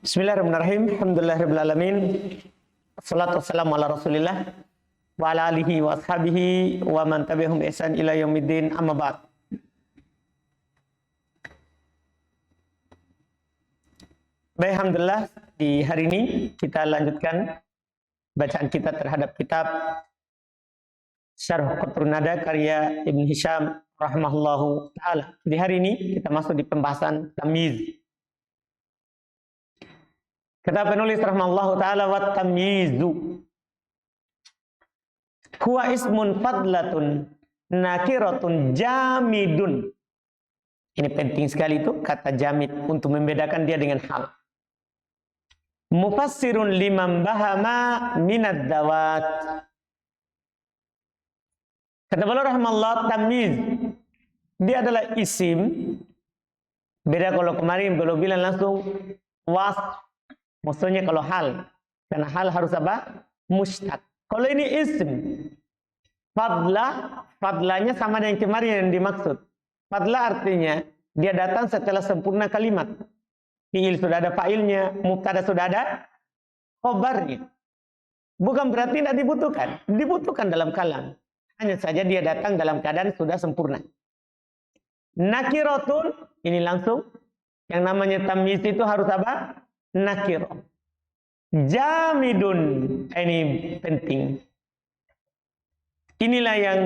Bismillahirrahmanirrahim. Alhamdulillahirrahmanirrahim. Assalatu wassalamu ala rasulillah wa ala alihi wa ashabihi wa man tabi'ahum bi ihsan ila yaumiddin, amma ba'd. Baik, alhamdulillah, di hari ini kita lanjutkan bacaan kita terhadap kitab Syarh Qatrun Nada karya Ibn Hisham rahimahullahu ta'ala. Di hari ini kita masuk di pembahasan tamyiz. Kata penulis rahimahullahu ta'ala, wat tamyizu huwa ismun fadlatun nakiratun jamidun. Ini penting sekali itu kata jamid untuk membedakan dia dengan hal. Mufassirun liman bahama minad dawat. Kata beliau rahimahullah, tamyiz dia adalah isim. Beda kalau kemarin beliau bilang langsung was. Maksudnya kalau hal, karena hal harus apa? Mustaq. Kalau ini isim, fadlanya sama dengan kemarin yang dimaksud. Fadla artinya dia datang setelah sempurna kalimat. Fi'il sudah ada fa'ilnya, mubtada sudah ada khobarnya. Bukan berarti tidak dibutuhkan. Dibutuhkan dalam kalam. Hanya saja dia datang dalam keadaan sudah sempurna. Nakiratun, ini langsung. Yang namanya tamyiz itu harus apa? Nakir. Jamidun, ini penting. Inilah yang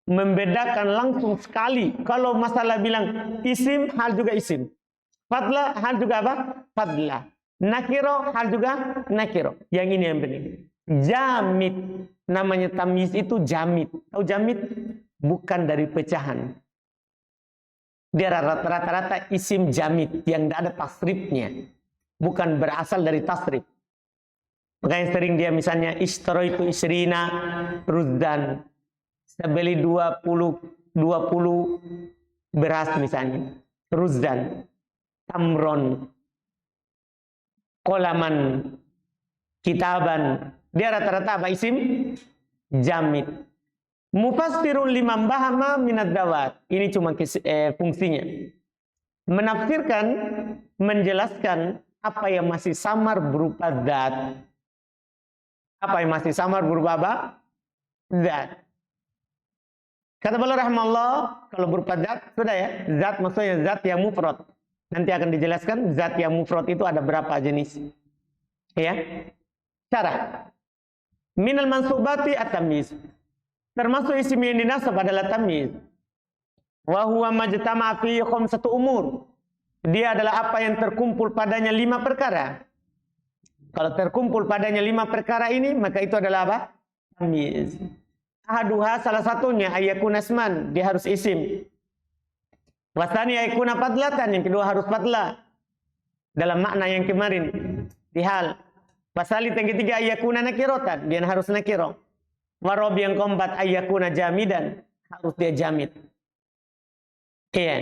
membedakan langsung sekali. Kalau masalah bilang isim, hal juga isim. Fadla, hal juga apa? Fadla. Nakiro, hal juga nakiro. Yang ini yang penting. Jamid, namanya tamyiz itu jamid. Tahu jamid? Bukan dari pecahan. Dia rata-rata isim jamid yang tidak ada tasrifnya. Bukan berasal dari tasrif. Makanya sering dia misalnya ishtara itu isrina ruzdan. Saya beli 20 beras misalnya. Ruzdan. Tamron. Qolaman. Kitaban. Dia rata-rata apa isim? Jamid. Mufassirun liman bahama minad dawat. Ini cuma fungsinya. Menafsirkan, menjelaskan apa yang masih samar berupa zat. Apa yang masih samar berupa apa? Zat. Kata beliau rahimahullah, kalau berupa zat, sudah ya. Zat maksudnya zat yang mufrad. Nanti akan dijelaskan zat yang mufrad itu ada berapa jenis. Ya. Cara. Minal mansubati at-tamyiz. Termasuk isim yang dinasab adalah tamyiz. Wa huwa majtama fi khamsatu umur. Dia adalah apa yang terkumpul padanya 5 perkara. Kalau terkumpul padanya 5 perkara ini, maka itu adalah apa? Tamyiz. Ahaduha, salah satunya ayyakuna asman, dia harus isim. Wasani ayyakuna fadlatan, yang kedua harus fadlah. Dalam makna yang kemarin di hal. Wasalit yang ketiga ayyakuna nakiratan, dia harus nakiro. Warobi yang keempat ayyakuna jamidan, harus dia jamid. Iya,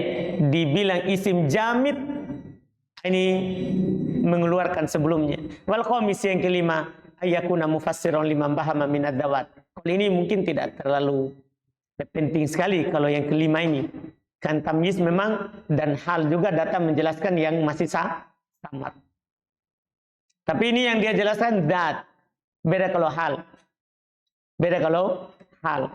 dibilang isim jamid ini mengeluarkan sebelumnya. Wal khamis yang kelima ayyakuna mufassiran liman bahama minad dawat. Kalau ini mungkin tidak terlalu penting sekali kalau yang kelima ini. Kan tamyiz memang dan hal juga datang menjelaskan yang masih samar. Tapi ini yang dia jelaskan zat. Beda kalau hal. Beda kalau hal.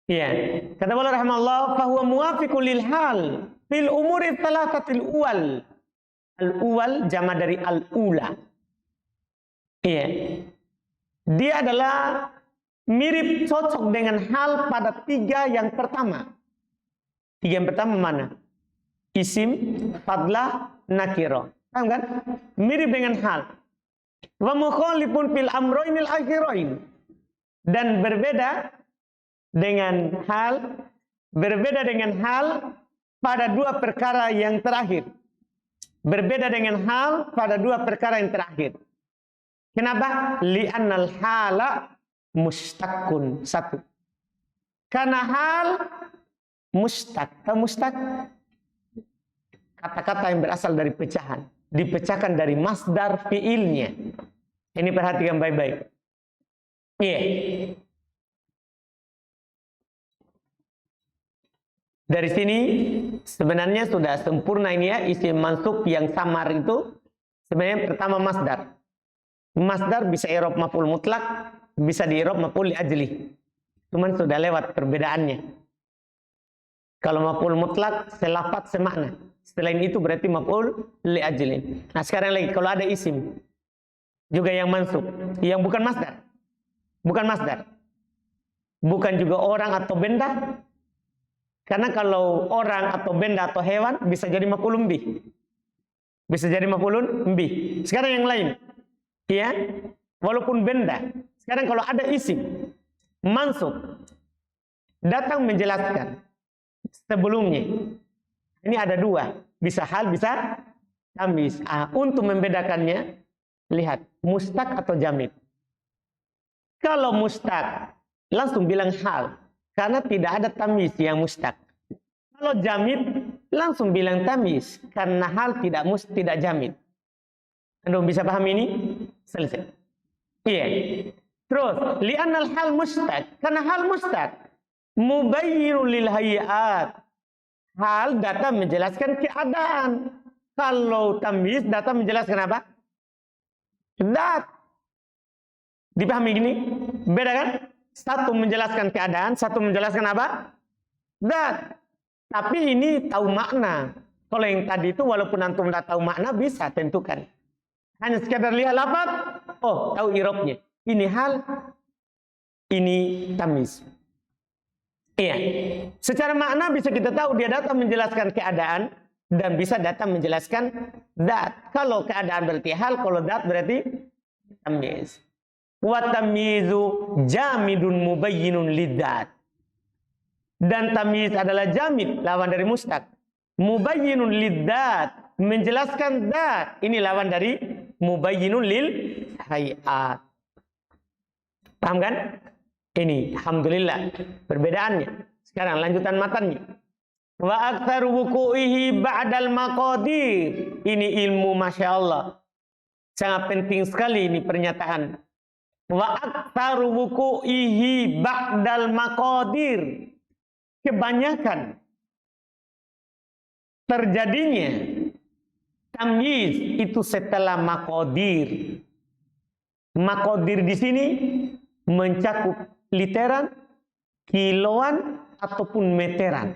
Iya. Kata beliau rahimahullah, fa huwa muwafiqul lil hal fil umuri thalathatil uwal. Al-uwal jama dari al-ula. Iya. Dia adalah mirip cocok dengan hal pada 3 yang pertama. 3 yang pertama mana? Isim, fadlah, nakiro. Paham kan? Mirip dengan hal. Wa mukhalifun fil amroinil akhirain. Dan berbeda dengan hal pada 2 perkara yang terakhir. Berbeda dengan hal pada 2 perkara yang terakhir. Kenapa? Li'annal hala mustaqun. 1. Karena hal mustaq. Tahu mustaq? Kata-kata yang berasal dari pecahan. Dipecahkan dari masdar fi'ilnya. Ini perhatikan baik-baik. Iya. Dari sini sebenarnya sudah sempurna ini ya, isim mansub yang samar itu Sebenarnya pertama masdar. Masdar bisa i'rab maf'ul mutlak, bisa di i'rab maf'ul li ajli. Cuman sudah lewat perbedaannya. Kalau maf'ul mutlak selafat semakna. Selain itu berarti maf'ul li ajli. Nah, sekarang lagi kalau ada isim juga yang mansub, yang bukan masdar. Bukan masdar. Bukan juga orang atau benda. Karena kalau orang atau benda atau hewan bisa jadi maf'ulun bih. Bisa jadi maf'ulun bih. Sekarang yang lain. Ya, walaupun benda. Sekarang kalau ada isim mansub datang menjelaskan sebelumnya. Ini ada dua, bisa hal, bisa tamyiz. Untuk membedakannya, lihat mustaq atau jamid. Kalau mustaq langsung bilang hal, karena tidak ada tamyiz yang mustaq. Kalau jamid langsung bilang tamyiz, karena hal tidak jamid. Anda bisa paham ini? Selesai. Iya. Terus, li'annal hal mustaq, karena hal mustaq mubayyinun lil hayat. Hal datang menjelaskan keadaan. Kalau tamyiz datang menjelaskan apa? Dat. Dipahami gini? Beda kan? Satu menjelaskan keadaan, satu menjelaskan apa? Dat. Tapi ini tahu makna. Kalau yang tadi itu walaupun antum tidak tahu makna bisa tentukan. Hanya sekedar lihat lafaz, oh tahu i'rabnya. Ini hal, ini tamyiz. Iya. Secara makna bisa kita tahu dia datang menjelaskan keadaan dan bisa datang menjelaskan dat. Kalau keadaan berarti hal, kalau dat berarti tamyiz. Wa tamyizu jamidun mubayyinun lidat. Dan tamyiz adalah jamid, lawan dari mustaq. Mubayyinun lidat, menjelaskan dat. Ini lawan dari mubayyinun lil hayat. Paham kan? Ini, alhamdulillah, perbedaannya. Sekarang lanjutan matanya. Wa aktsaru wuqu'ihi ba'dal maqadir. Ini ilmu Masya Allah. Sangat penting sekali ini pernyataan. Wa aktsaru wuqu'ihi ba'dal maqadir. Kebanyakan terjadinya tamyiz itu setelah maqadir. Maqadir di sini mencakup literan, kiloan, ataupun meteran.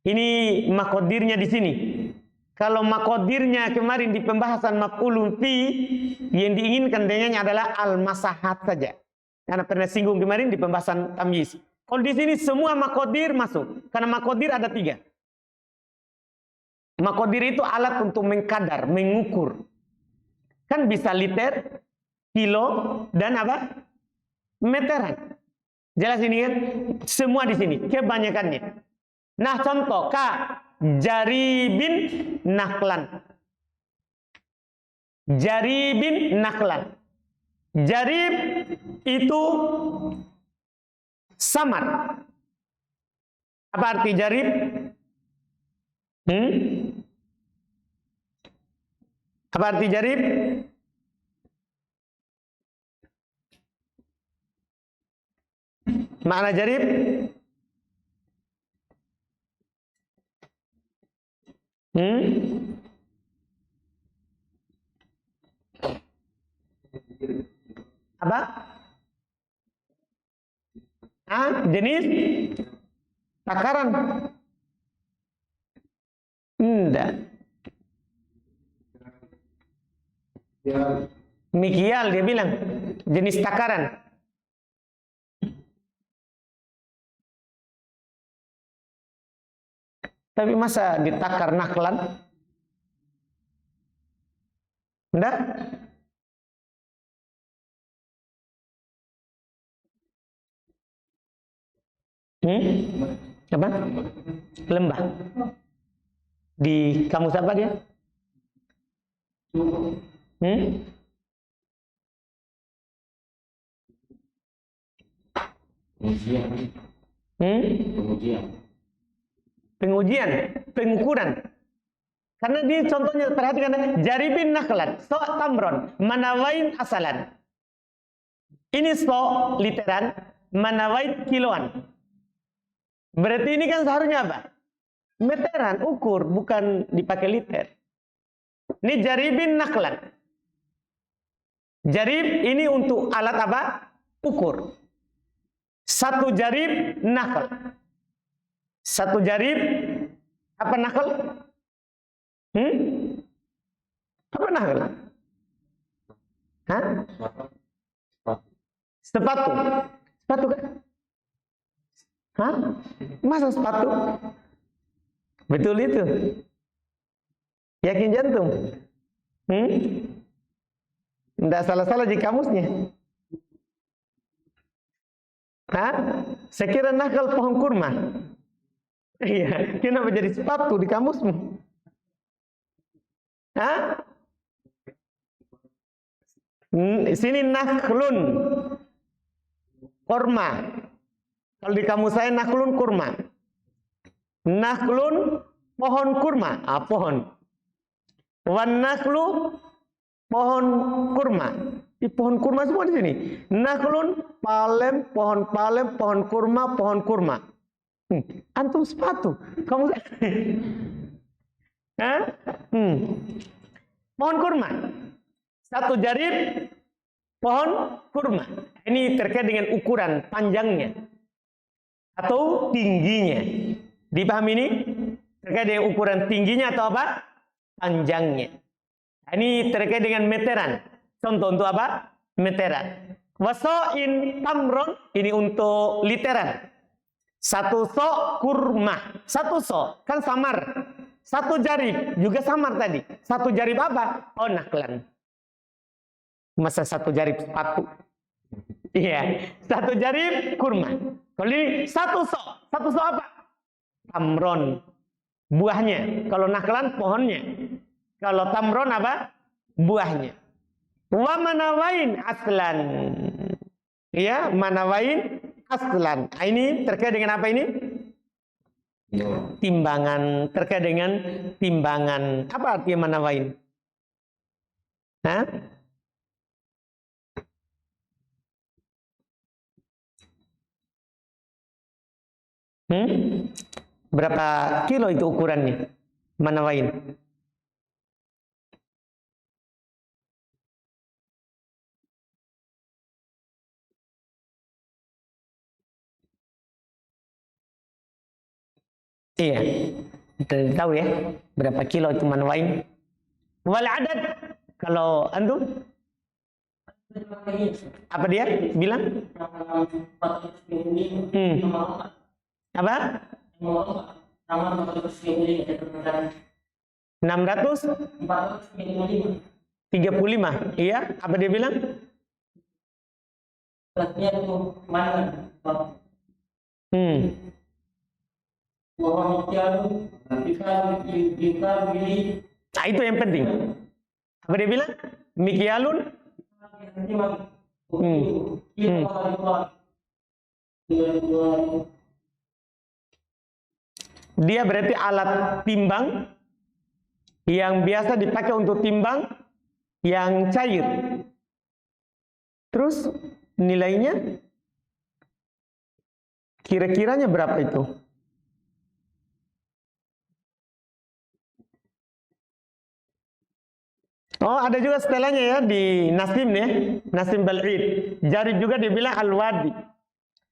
Ini makodirnya di sini. Kalau makodirnya kemarin di pembahasan maf'ulun fi, yang diinginkan dengannya adalah al-masahat saja. Karena pernah singgung kemarin di pembahasan tamyiz. Kalau di sini semua makodir masuk. Karena makodir ada 3. Makodir itu alat untuk mengkadar, mengukur. Kan bisa liter, kilo, dan apa? Meteran. Jelas ini kan? Semua di sini, kebanyakannya. Nah, contoh jaribin naklan. Jaribin naklan. Jarib itu samar. Apa arti jarib? Apa arti jarib? Makna jarib? Apa? Jenis takaran? Enggak. Mikial dia bilang jenis takaran. Tapi masa ditakar naklan? Enggak? Apa? Lembah. Di kamus apa dia? Pengujian, pengukuran. Karena di contohnya perhatikan jaribin naklan, so tamron, manawain asalan. Ini so literan, manawain kiloan. Berarti ini kan seharusnya apa? Meteran, ukur, bukan dipakai liter. Ini jaribin naklan. Jarib ini untuk alat apa? Ukur. Satu jarib nakal. Satu jarib apa nakal? Apa nakal? Hah? Sepatu. Sepatu kan? Hah? Masa sepatu? Betul itu. Yakin jantung? Tidak salah-salah di kamusnya. Hah? Saya kira nakal pohon kurma. Iya, kenapa jadi sepatu di kamusmu? Hah? Sini naklun kurma. Kalau di kamus saya naklun kurma. Naklun pohon kurma. Pohon. Wan naklu pohon kurma. Di pohon kurma semua di sini. Naklun pohon palem, pohon kurma. Antum sepatu. Kamu Hah? Pohon kurma. Satu jarib pohon kurma. Ini terkait dengan ukuran panjangnya atau tingginya. Dipahami ini? Terkait dengan ukuran tingginya atau apa? Panjangnya. Ini terkait dengan meteran. Contoh untuk apa? Meteran. Waso'in tamron. Ini untuk literan. Satu sok kurma. Satu sok. Kan samar. Satu jarib. Juga samar tadi. Satu jarib apa? Oh, naklan. Masa satu jarib sepatu? Iya. Satu jarib kurma. Kalau ini satu sok. Satu sok apa? Tamron. Buahnya. Kalau naklan pohonnya. Kalau tamron apa? Buahnya. Wa manawain aslan. Ya, manawain aslan. Ini terkait dengan apa ini? Timbangan. Terkait dengan timbangan. Apa artinya manawain? Hah? Berapa kilo itu ukurannya? Manawain. Iya, tahu ya berapa kilo itu manawain. Wal adad, kalau antum apa dia bilang? Apa? 635. Iya, apa dia bilang? Nah, itu yang penting. Apa dia bilang? Mikyalun. Dia berarti alat timbang yang biasa dipakai untuk timbang yang cair. Terus nilainya kira-kiranya berapa itu? Oh, ada juga setelahnya ya di Nasim ya, Nasim Bal'id. Jarib juga dibilang al-wadi.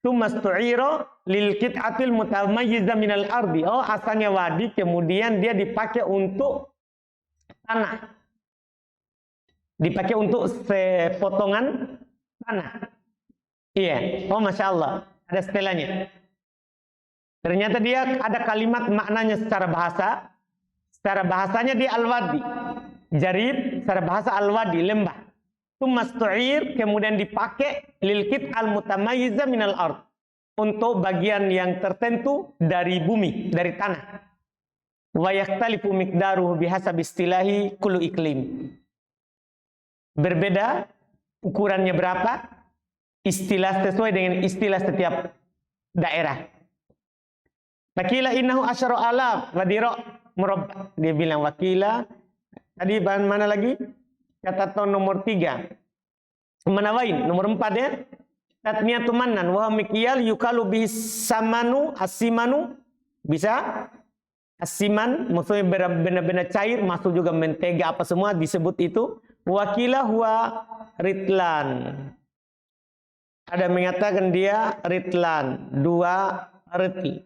Tumastu'iro lil qit'atil mutamayyiza minal ardi. Oh, asalnya wadi, kemudian dia dipakai untuk tanah. Dipakai untuk sepotongan tanah. Iya. Oh, Masya Allah. Ada setelahnya. Ternyata dia ada kalimat maknanya secara bahasa. Secara bahasanya dia al-wadi. Jarib, secara bahasa al-wadi, lembah. Tumastu'ir, kemudian dipakai lilkit al-mutamayyiza minal ard. Untuk bagian yang tertentu dari bumi, dari tanah. Wa yakhtalifu miqdaruhu bihasabi istilahi kullu iklim. Berbeda, ukurannya berapa, istilah sesuai dengan istilah setiap daerah. Wakila innahu asyara alaf wadiro murabba. Dia bilang wakila. Tadi bahan mana lagi? Catatan nomor 3. Manawain. Nomor 4 ya. Tatmiyatu mannan. Wa mikyal yukalu bisamanu asimanu. Bisa? Asiman maksudnya benar-benar cair, masuk juga mentega apa semua disebut itu. Wakilah huwa ritlan. Ada mengatakan dia ritlan, 2 ritl.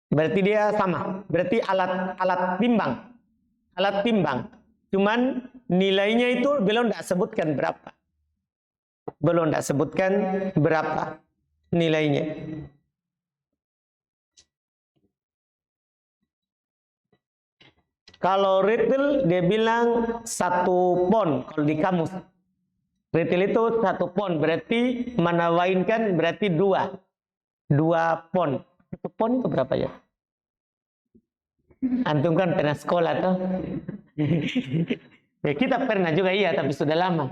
Berarti dia sama. Berarti alat timbang. Alat timbang. Cuman nilainya itu belum tidak sebutkan berapa. Belum tidak sebutkan berapa nilainya. Kalau ritl dia bilang 1 pon kalau di kamus. Ritl itu 1 pon berarti manawain kan berarti 2 pon. 1 pon itu berapa ya? Antum kan pernah sekolah toh? Ya, kita pernah juga iya tapi sudah lama.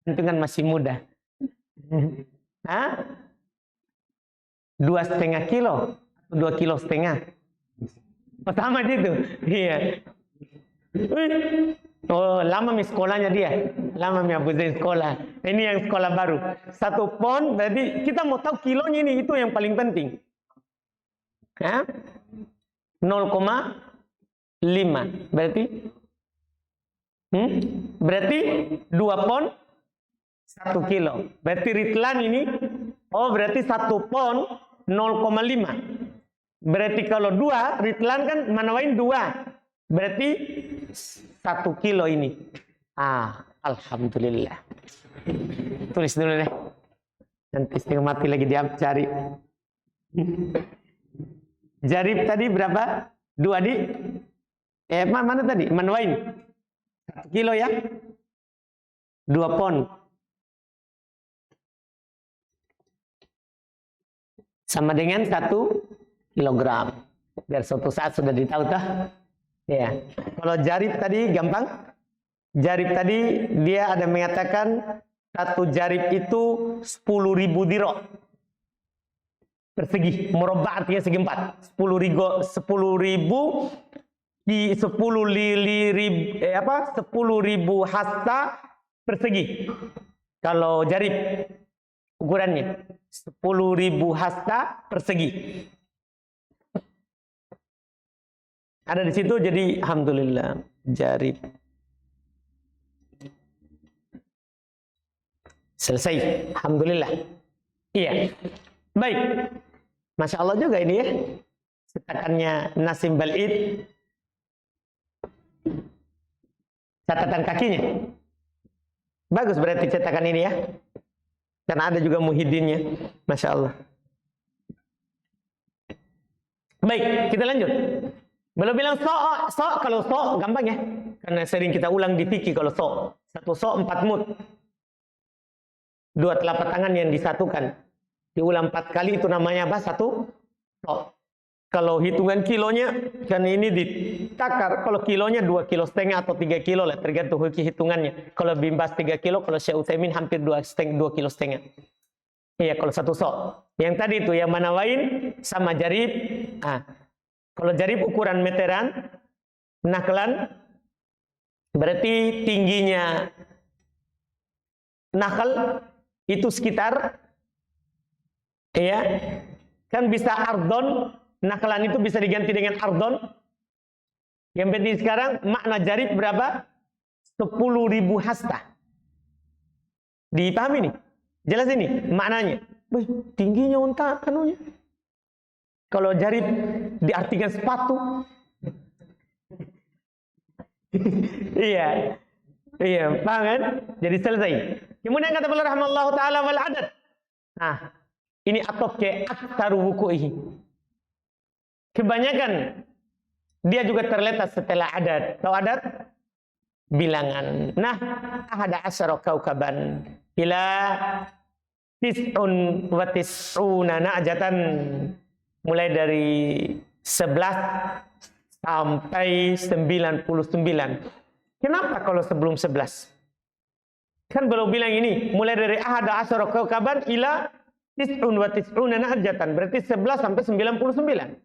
Antum kan masih muda. Hah? 2,5 kilo, 2,5 kilo. Pertama itu, iya. Oh, lama mi sekolahnya dia. Lama mi Abu Zain sekolah. Ini yang sekolah baru. 1 pon, berarti kita mau tahu kilonya ini, itu yang paling penting. Ya? 0,5. Berarti? Berarti 2 pon, 1 kilo. Berarti ritlan ini, oh berarti 1 pon, 0,5. Berarti kalau 2, ritlan kan manawain 2. Berarti 1 kilo ini. Alhamdulillah. Tulis dulu deh. Nanti setengah mati lagi dia cari. Jarib tadi berapa? 2 di? Mana tadi? Manawain. 1 kilo ya? 2 pon. Sama dengan 1 kilogram. Biar suatu saat sudah ditahu toh. Ya. Kalau jarib tadi gampang. Jarib tadi dia ada mengatakan 1 jarib itu 10.000 dirham persegi. Murabba artinya segi 4. 10.000 di 10.000 hasta persegi. Kalau jarib ukurannya 10.000 hasta persegi. Ada di situ, jadi alhamdulillah jarib. Selesai, alhamdulillah. Iya. Baik. Masya Allah juga ini ya. Cetakannya Nasim Balid. Catatan kakinya. Bagus berarti cetakan ini ya. Karena ada juga Muhyiddinnya. Masya Allah. Baik, kita lanjut. Belum bilang so, kalau so gampang ya. Karena sering kita ulang di fikih kalau so. 1 so 4 mud. 2 telapak tangan yang disatukan. Diulang 4 kali itu namanya apa? 1 so. Kalau hitungan kilonya, kan ini ditakar. Kalau kilonya 2,5 kilo atau 3 kilo lah. Tergantung hitungannya. Kalau Bimbas 3 kilo, kalau Syekh Utsaimin hampir 2,5 kilo. Iya, kalau 1 so. Yang tadi itu, yang manawain sama jarib. Kalau jarib ukuran meteran, naklan, berarti tingginya nakal itu sekitar, ya, kan bisa ardon, naklan itu bisa diganti dengan ardon. Yang penting sekarang makna jarib berapa? 10.000 hasta. Dipahami nih? Jelas ini maknanya. Tingginya unta kanunya. Kalau jarib diartikan sepatu. Iya. Iya, paham kan? Jadi selesai. Kemudian kata beliau rahimallahu taala wal adad. Ini atop ke aktaru wuku'ihi. Kebanyakan dia juga terletak setelah adat. Tahu adat? Bilangan. Ahada asyara kaukaban ila tis'un wa tis'una na'jatan. Mulai dari 11 sampai 99. Kenapa kalau sebelum 11? Kan belum bilang ini. Mulai dari ahada asyara kaukaban ila tis'un wa tis'una na'jatan. Berarti 11 sampai 99.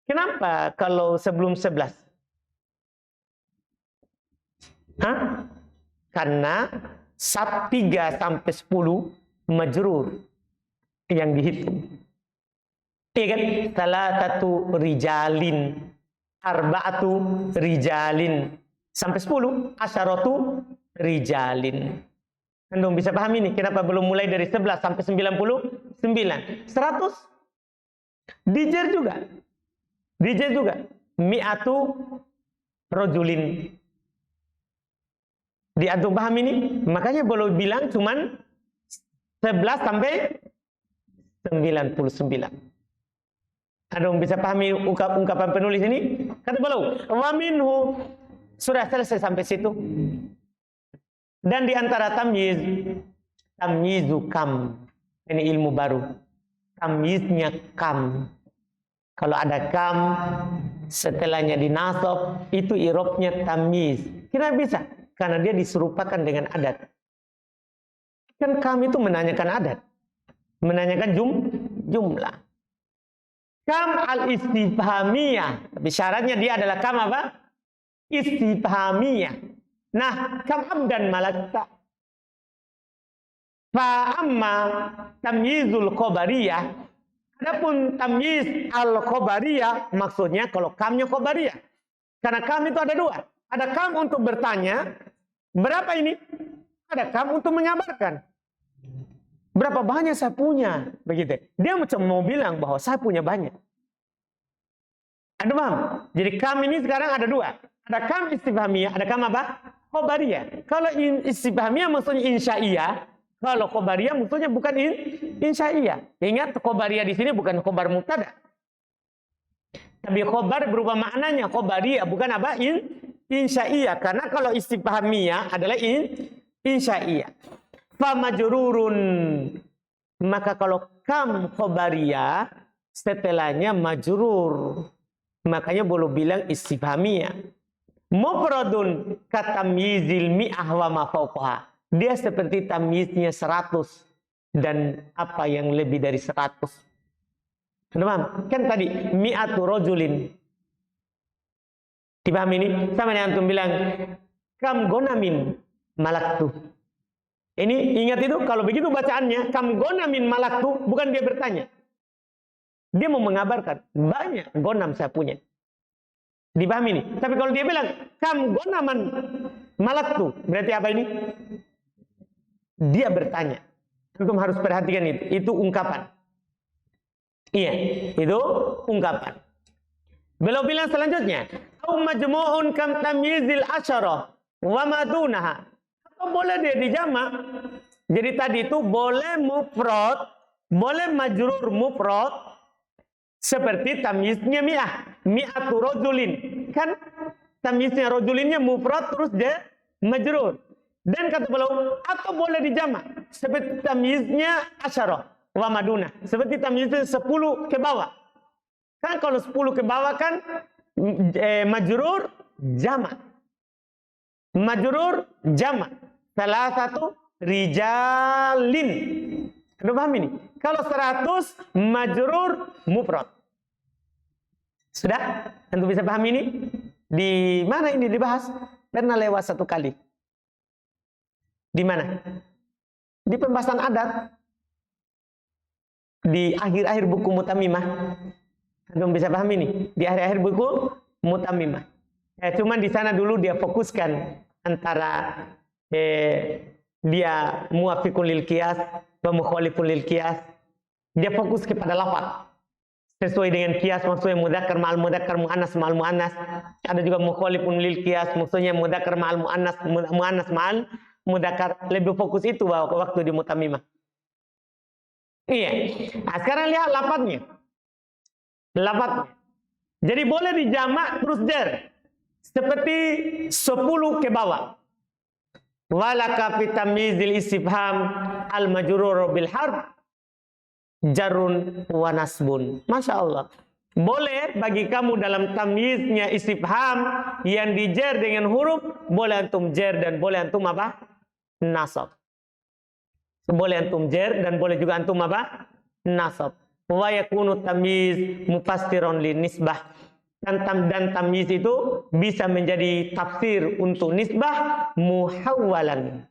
Kenapa kalau sebelum 11? Karena 3 sampai 10 majrur yang dihitung. Iya kan? Salatatu rijalin, arba'atu rijalin, sampai 10, asyaratu rijalin. Anda bisa pahami nih kenapa belum mulai dari 11 sampai 99. 100 dijer juga. Dijer juga. Mi'atu rojulin. Di antum paham ini? Makanya boleh bilang cuman 11 sampai 99. Ada yang bisa pahami ungkapan penulis ini? Kata beliau, wa minhu, sudah selesai sampai situ. Dan di antara tamyizu kam. Ini ilmu baru. Tamyiznya kam. Kalau ada kam, setelahnya dinasab, itu irobnya tamyiz. Kenapa bisa? Karena dia diserupakan dengan adat. Kan kam itu menanyakan adat. Menanyakan jumlah. Kam al-istifhamiyah. Tapi syaratnya dia adalah kam apa? Istifhamiyah. Nah, kam abdan malakta. Fa amma tamyizul khobariyah. Adapun tamyiz al-khobariyah, maksudnya kalau kamnya khobariyah. Karena kam itu ada dua. Ada kam untuk bertanya, berapa ini? Ada kam untuk mengabarkan. Berapa banyak saya punya? Begitu. Dia macam mau bilang bahwa saya punya banyak. Ada paham? Jadi kam ini sekarang ada dua. Ada kam istifhamiyah, ada kam apa? Khobariyah. Kalau istifhamiyah maksudnya insya'iyah. Kalau khobariyah maksudnya bukan insya'iyah. Ingat khobariyah di sini bukan khobar mubtada. Tapi khobar berubah maknanya. Khobariyah bukan apa? Insya'iyah. Karena kalau istifhamiyah adalah insya'iyah. Famajrurun, maka kalau kam khobariyah setelahnya majrur, makanya boleh bilang istifhamiyah. Mufradun katamyizil mi'ah wa ma fawqaha, dia seperti tamyiznya 100 dan apa yang lebih dari 100. Paham? Kan tadi mi'atu rajulin, dipahami ini? Sama dengan antum bilang kam gonamin malaktu. Ini ingat itu, kalau begitu bacaannya, kam gonamin malaktu, bukan dia bertanya. Dia mau mengabarkan, banyak gonam saya punya. Dipahami ini? Tapi kalau dia bilang, kam gonaman malaktu, berarti apa ini? Dia bertanya. Antum harus perhatikan itu ungkapan. Iya, itu ungkapan. Beliau bilang selanjutnya, au majmu'un kam tamyizil asyarah wa madunaha. Boleh dia dijamak. Jadi tadi itu boleh mufrad, boleh majrur mufrad seperti tamyiznya mi'ah, mi'atu rajulin. Kan tamyiznya rajulinnya mufrad terus dia majrur. Dan kata beliau, atau boleh dijamak seperti tamyiznya asyarah wa maduna, seperti tamyiznya 10 ke bawah. Kan kalau 10 ke bawah kan majrur jamak. Majrur jamak. Salah satu rijalin. Anda paham ini? Kalau 100 majrur mufrad. Sudah? Anda bisa paham ini? Di mana ini dibahas? Pernah lewat satu kali. Di mana? Di pembahasan adat. Di akhir-akhir buku Mutamimah. Anda bisa paham ini? Di akhir-akhir buku Mutamimah. Cuman di sana dulu dia fokuskan antara dia muwafiqun lil qiyas wa mukhalifun lil qiyas. Dia fokus kepada lafaz sesuai dengan qiyas, maksudnya mudzakkar ma'al mudzakkar, muannas ma'al muannas. Ada juga mukhalifun lil qiyas, maksudnya mudzakkar ma'al muannas, muannas ma'al mudzakkar. Lebih fokus itu waktu di Mutamimah. Iya. Nah, sekarang lihat lafaznya. Lafaznya. Jadi boleh dijamak terus jar. Seperti 10 ke bawah. Walaka fi tamyizil istifham al majrur bil harf jarun wa nasbun. Masya Allah. Boleh bagi kamu dalam tamyiznya istifham yang dijer dengan huruf, boleh antum jer dan boleh antum apa? Nasab. Boleh antum jer dan boleh juga antum apa? Nasab. Wa yakunu tamyiz mufassiron lin nisbah. Dan tamyiz itu bisa menjadi tafsir untuk nisbah muhawwalan.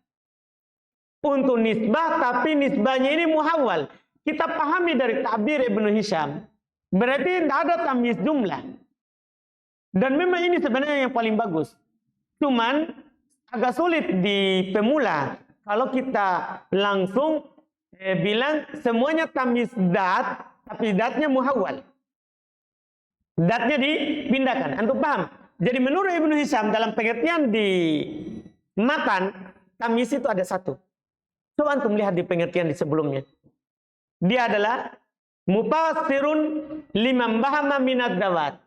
Untuk nisbah, tapi nisbahnya ini muhawwal. Kita pahami dari ta'bir Ibnu Hisham. Berarti tidak ada tamyiz jumlah. Dan memang ini sebenarnya yang paling bagus. Cuman agak sulit di pemula kalau kita langsung bilang semuanya tamyiz dat, tapi datnya muhawwal. Datnya dipindahkan. Antum paham? Jadi menurut Ibnu Hisham dalam pengertian di matan, tamyiz itu ada satu. Coba antum lihat di pengertian di sebelumnya. Dia adalah mufassirun liman bahama minad dawat.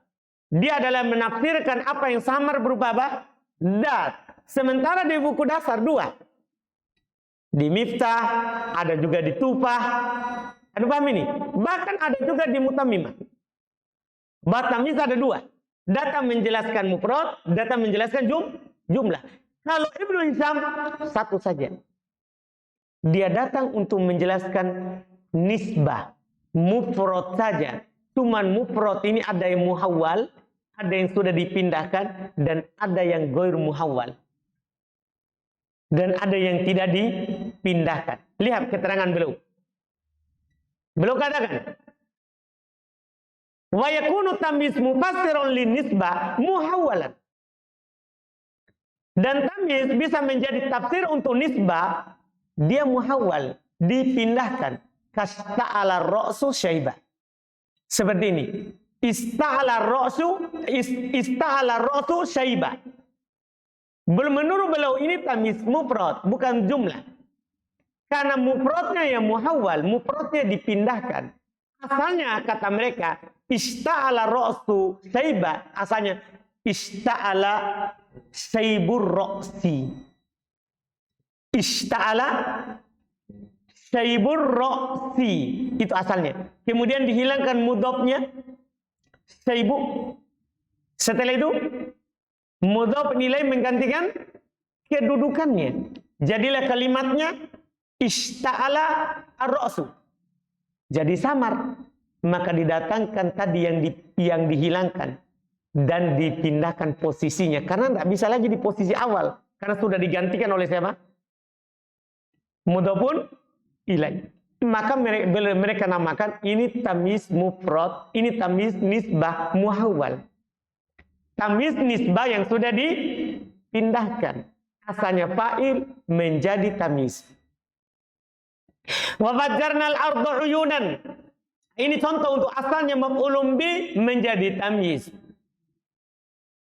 Dia adalah menafsirkan apa yang samar berupa apa? Dat. Sementara di buku dasar dua. Di Miftah, ada juga di Tufah. Anda paham ini? Bahkan ada juga di Mutamimah. Tamyiz ada dua. Data menjelaskan mufrad, data menjelaskan jumlah. Kalau Ibnu Hisham satu saja. Dia datang untuk menjelaskan nisbah. Mufrad saja. Cuman mufrad ini ada yang muhawwal, ada yang sudah dipindahkan, dan ada yang ghair muhawwal. Dan ada yang tidak dipindahkan. Lihat keterangan beliau. Beliau katakan, wa yakunu tamyiz mufassirun lin nisbah muhawwalan. Dan tamyiz bisa menjadi tafsir untuk nisbah, dia muhawwal, dipindahkan. Kasta'ala ra'su syaibah. Seperti ini. Ista'ala ra'su syaibah. Menurut beliau ini tamyiz mufrad, bukan jumlah. Karena mufradnya yang muhawwal, mufradnya dipindahkan. Asalnya kata mereka, ista'ala ra'su syaibah. Asalnya ista'ala syaibur ra'si. Ista'ala syaibur ra'si, itu asalnya. Kemudian dihilangkan mudhofnya syaibu. Setelah itu mudhof nilai menggantikan kedudukannya. Jadilah kalimatnya ista'ala ar-ra'su. Jadi samar. Maka didatangkan tadi yang dihilangkan dan dipindahkan posisinya, karena tidak bisa lagi di posisi awal karena sudah digantikan oleh siapa? Mudhofun ilaih. Maka mereka namakan ini tamyiz mufrad, ini tamyiz nisbah muhawwal. Tamyiz nisbah yang sudah dipindahkan. Asalnya fa'il menjadi tamyiz. Wa fajjarnal arda uyunan. Ini contoh untuk asalnya maf'ulun bi menjadi tamyiz.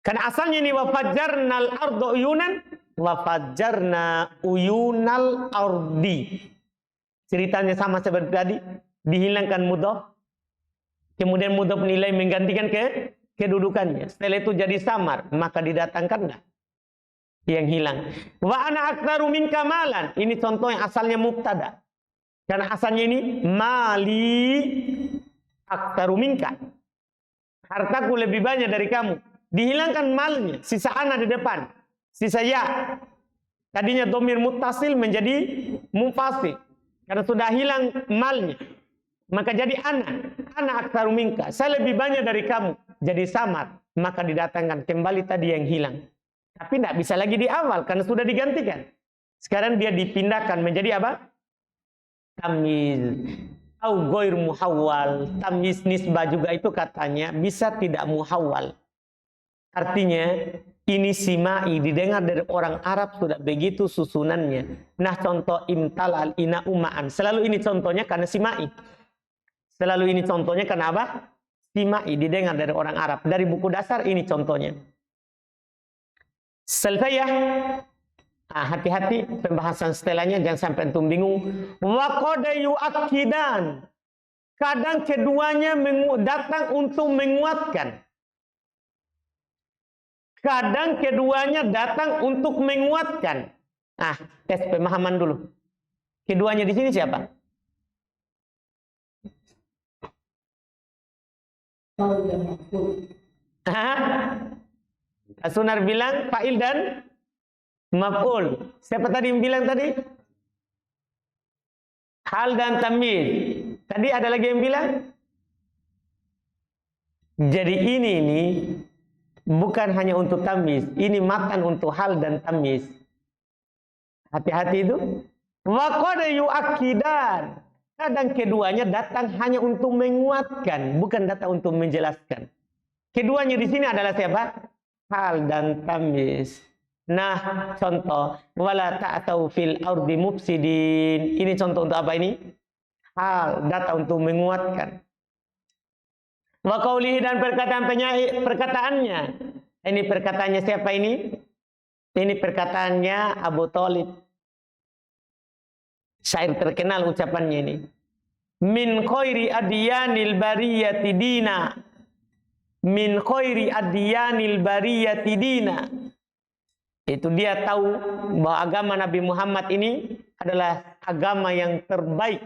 Karena asalnya ini wa fajjarnal arda uyunan, wa fajjarna uyunal ardi. Ceritanya sama seperti tadi, dihilangkan mudhof, kemudian mudhof nilai menggantikan kedudukannya. Setelah itu jadi samar, maka didatangkanlah yang hilang. Wa ana aktsaru minka malan. Ini contoh yang asalnya mubtada. Karena asalnya ini mali aktsaru minka. Hartaku lebih banyak dari kamu. Dihilangkan malnya, sisa ana di depan, sisa ya. Tadinya dhamir muttasil menjadi munfasil. Karena sudah hilang malnya, maka jadi ana aktsaru minka. Saya lebih banyak dari kamu. Jadi samar, maka didatangkan kembali tadi yang hilang. Tapi tidak bisa lagi di awal karena sudah digantikan. Sekarang dia dipindahkan menjadi apa? Tamyiz au ghair muhawwal. Tamyiz nisbah juga itu katanya bisa tidak muhawwal. Artinya ini simai, didengar dari orang Arab sudah begitu susunannya. Nah contoh imtalal ina umaan. Selalu ini contohnya karena simai. Selalu ini contohnya karena apa? Simai, didengar dari orang Arab. Dari buku dasar ini contohnya. Selesai ya. Hati-hati pembahasan setelahnya, jangan sampai antum bingung. Wa qad yu'akkidan. Kadang keduanya datang untuk menguatkan. Kadang keduanya datang untuk menguatkan. Tes pemahaman dulu. Keduanya di sini siapa? Sunar bilang fa'il dan maf'ul. Siapa tadi yang bilang tadi? Hal dan tamyiz. Tadi ada lagi yang bilang? Jadi ini nih bukan hanya untuk tamyiz, ini matan untuk hal dan tamyiz. Hati-hati itu. Wa qad yu'akkidan. Kadang keduanya datang hanya untuk menguatkan, bukan datang untuk menjelaskan. Keduanya di sini adalah siapa? Hal dan tamyiz. Nah, contoh, wala ta'tau fil ardi mufsidin. Ini contoh untuk apa ini? Hal, datang untuk menguatkan. Wa qaulihi, dan perkataan penyair, perkataannya. Ini perkataannya siapa ini? Ini perkataannya Abu Thalib. Syair terkenal ucapannya ini. Min khairi adyanil bariyati dina. Min khairi adyanil bariyati dina. Itu dia tahu bahwa agama Nabi Muhammad ini adalah agama yang terbaik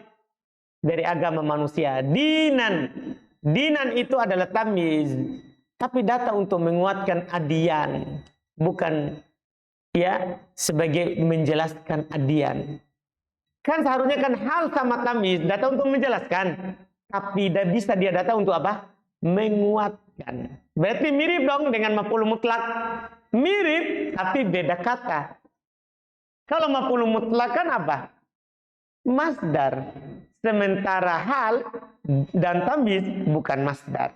dari agama manusia. Dinan. Dinan itu adalah tamyiz. Tapi datang untuk menguatkan adyan. Bukan ya sebagai menjelaskan adyan. Kan seharusnya kan hal sama tamyiz datang untuk menjelaskan. Tapi tidak bisa dia datang untuk apa? Menguatkan. Berarti mirip dong dengan maf'ul mutlak. Mirip tapi beda kata. Kalau maf'ul mutlak kan apa? Masdar. Sementara hal dan tamyiz bukan masdar.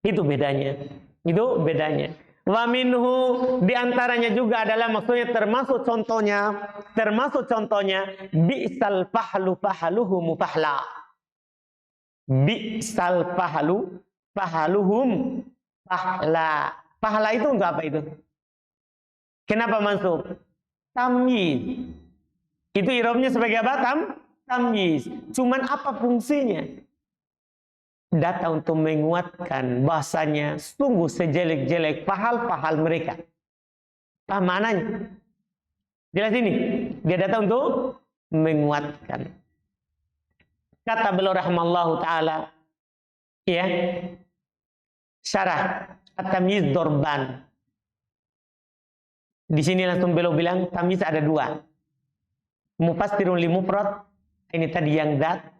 Itu bedanya. Itu bedanya. Wa minhu, diantaranya juga adalah maksudnya termasuk contohnya bi'sal fahlu fahaluhu mufahla. Bi'sal fahlu fahaluhum fahla. Fahla itu untuk apa itu? Kenapa masuk? Tamyiz. Itu i'rabnya sebagai apa? Tamyiz. Cuman apa fungsinya? Datang untuk menguatkan bahasanya sungguh sejelek-jelek pahal-pahal mereka. Paham maknanya? Jelas ini? Dia datang untuk menguatkan. Kata beliau rahimallahu ta'ala, ya, syarah at-tamyiz dorban. Di sini langsung beliau bilang tamyiz ada dua. Mufassirun li mufrad, ini tadi yang dat,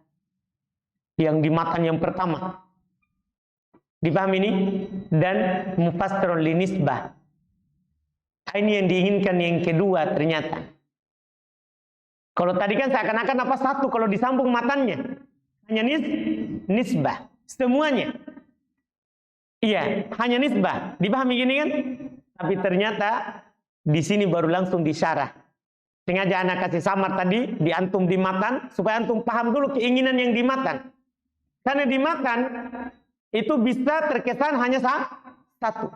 yang di matan yang pertama. Dipahami ini? Dan mufassirun li nisbah. Ini yang diinginkan yang kedua ternyata. Kalau tadi kan seakan-akan apa satu kalau disambung matannya. Hanya nisbah. Semuanya. Iya, hanya nisbah. Dipahami gini kan? Tapi ternyata di sini baru langsung disyarah. Sengaja anak kasih samar tadi diantum di matan supaya antum paham dulu keinginan yang di matan. Karena di matan itu bisa terkesan hanya satu.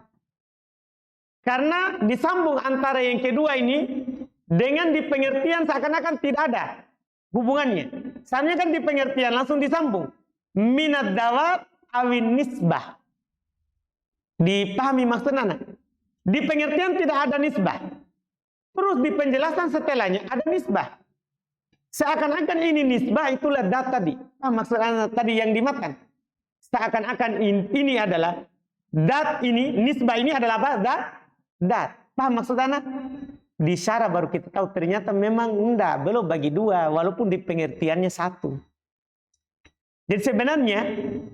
Karena disambung antara yang kedua ini dengan di pengertian seakan-akan tidak ada hubungannya. Seharusnya kan di pengertian langsung disambung. Minad dawat awin nisbah. Dipahami maksudnya? Di pengertian tidak ada nisbah. Terus di penjelasan setelahnya ada nisbah. Seakan-akan ini nisbah itulah dat tadi. Maksudnya tadi yang dimakan. Seakan-akan ini adalah dat ini, nisbah ini adalah apa? Dat. Paham maksudnya? Di syarah baru kita tahu ternyata memang enggak, belum bagi dua walaupun di pengertiannya satu. Jadi sebenarnya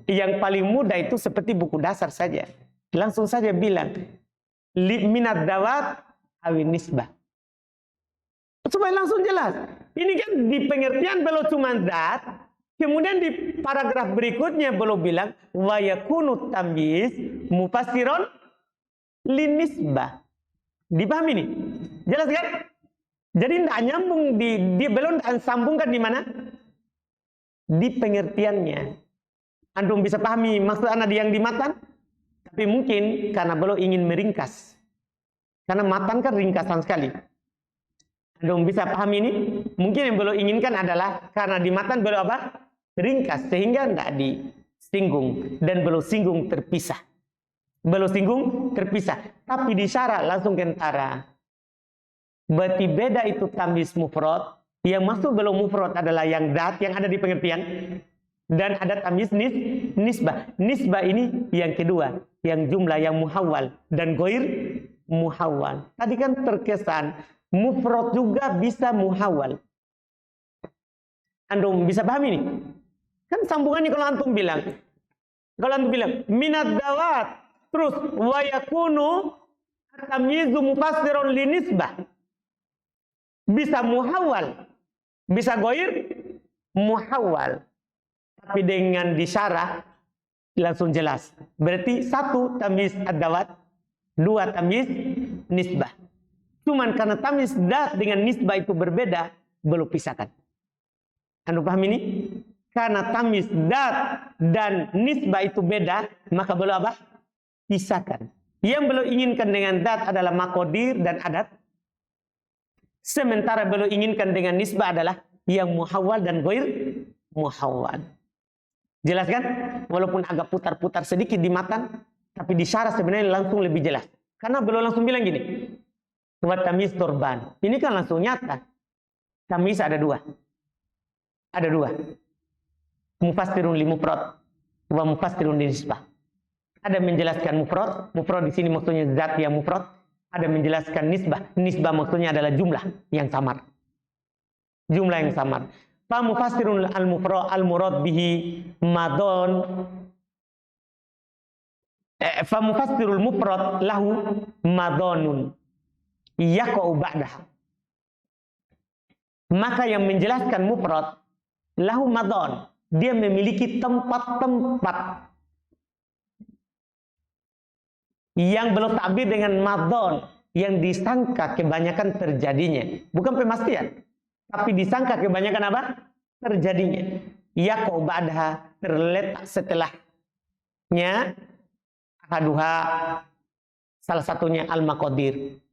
yang paling mudah itu seperti buku dasar saja. Langsung saja bilang minad dawat awin nisbah. Supaya langsung jelas. Ini kan di pengertian belum cuma dat. Kemudian di paragraf berikutnya belum bilang wa yakunu tamyiz mufassiron linisbah. Dipahami nih? Jelas kan? Jadi tidak nyambung di belum sambungkan di mana? Di pengertiannya. Antum bisa pahami maksud anak yang di matan? Tapi mungkin karena belum ingin meringkas. Karena matan kan ringkasan sekali. Antum bisa pahami ini? Mungkin yang belum inginkan adalah karena di matan belum apa? Ringkas sehingga tidak disinggung dan belum singgung terpisah. Belum singgung terpisah. Tapi di syarah langsung kentara. Berarti beda itu tamyiz mufrad. Yang masuk belum mufrad adalah yang dat yang ada di pengertian. Dan ada tamyiz nisbah. Nisbah ini yang kedua, yang jumlah yang muhawwal dan ghair muhawwal. Tadi kan terkesan mufrad juga bisa muhawwal. Antum bisa pahami ini? Kan sambungannya kalau antum bilang minad dawat terus wa yakunu tamyizu mufassirun li nisbah. Bisa muhawwal, bisa ghair muhawwal, tapi dengan disyarah langsung jelas. Berarti 1 tamyiz ad-dawat, 2 tamyiz nisbah. Cuman karena tamyiz dat dengan nisbah itu berbeda, belum pisahkan. Anda paham ini? Karena tamyiz dat dan nisbah itu beda, maka belum apa? Pisahkan. Yang belum inginkan dengan dat adalah makodir dan adat. Sementara belum inginkan dengan nisbah adalah yang muhawwal dan ghair muhawwal. Jelas kan? Walaupun agak putar-putar sedikit di matan, tapi di syarah sebenarnya langsung lebih jelas. Karena belum langsung bilang gini, wa tamyiz turban. Ini kan langsung nyata. Tamyiz ada 2. Ada 2. Mufassirun li mufrad wa mufassirun li nisbah. Ada menjelaskan mufrad, mufrad di sini maksudnya zat yang mufrad. Ada menjelaskan nisbah, nisbah maksudnya adalah jumlah yang samar. Jumlah yang samar. Fa mufassirun al-murad bihi madon. Fa mufassirul mufrad lahu madonun yaqa'u ba'daha. Maka yang menjelaskan mufrad lahu madon, dia memiliki tempat-tempat yang belum takbir dengan madon, yang disangka kebanyakan terjadinya. Bukan pemastian, tapi disangka kebanyakan apa? Terjadinya. Yaqa'u ba'daha, terletak setelahnya. Ahaduha, salah satunya al-maqadir.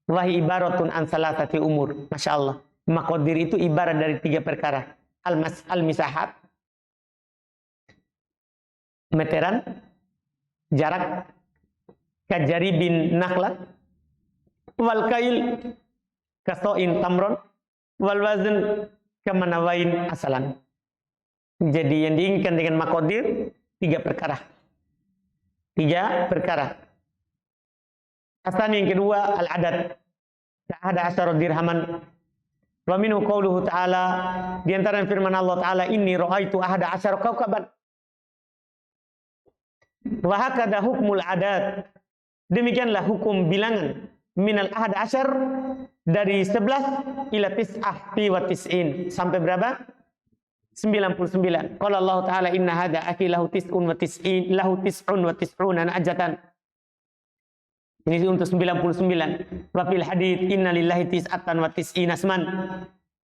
Wahi ibaratun an salatati umur. Masya Allah. Maqadir itu ibarat dari 3 perkara. Al-misahat, meteran, jarak, kajari bin nakhlat, wal kail kasoin tamron, wal wazn kamanawain asalan. Jadi yang diinginkan dengan maqadir 3 perkara. 3 perkara. Asani yang kedua al-adad. Ada asyara dirhaman. Wa minhu qauluhu ta'ala, di antara firman Allah Ta'ala, inni ra'aitu ahada asyara kawkaban. Wa hakadha hukmul adad. Demikianlah hukum bilangan minal ahad asyar dari 11 ila tis'ah fi wa tis'in. Sampai berapa? 99. Qala Allah Ta'ala inna hadha akhi lahu tis'un wa tis'in lahu tis'un wa tis'una ajatan. Ini untuk 99. Wa fil hadits inna lillahi tis'atan wa tis'ina asman.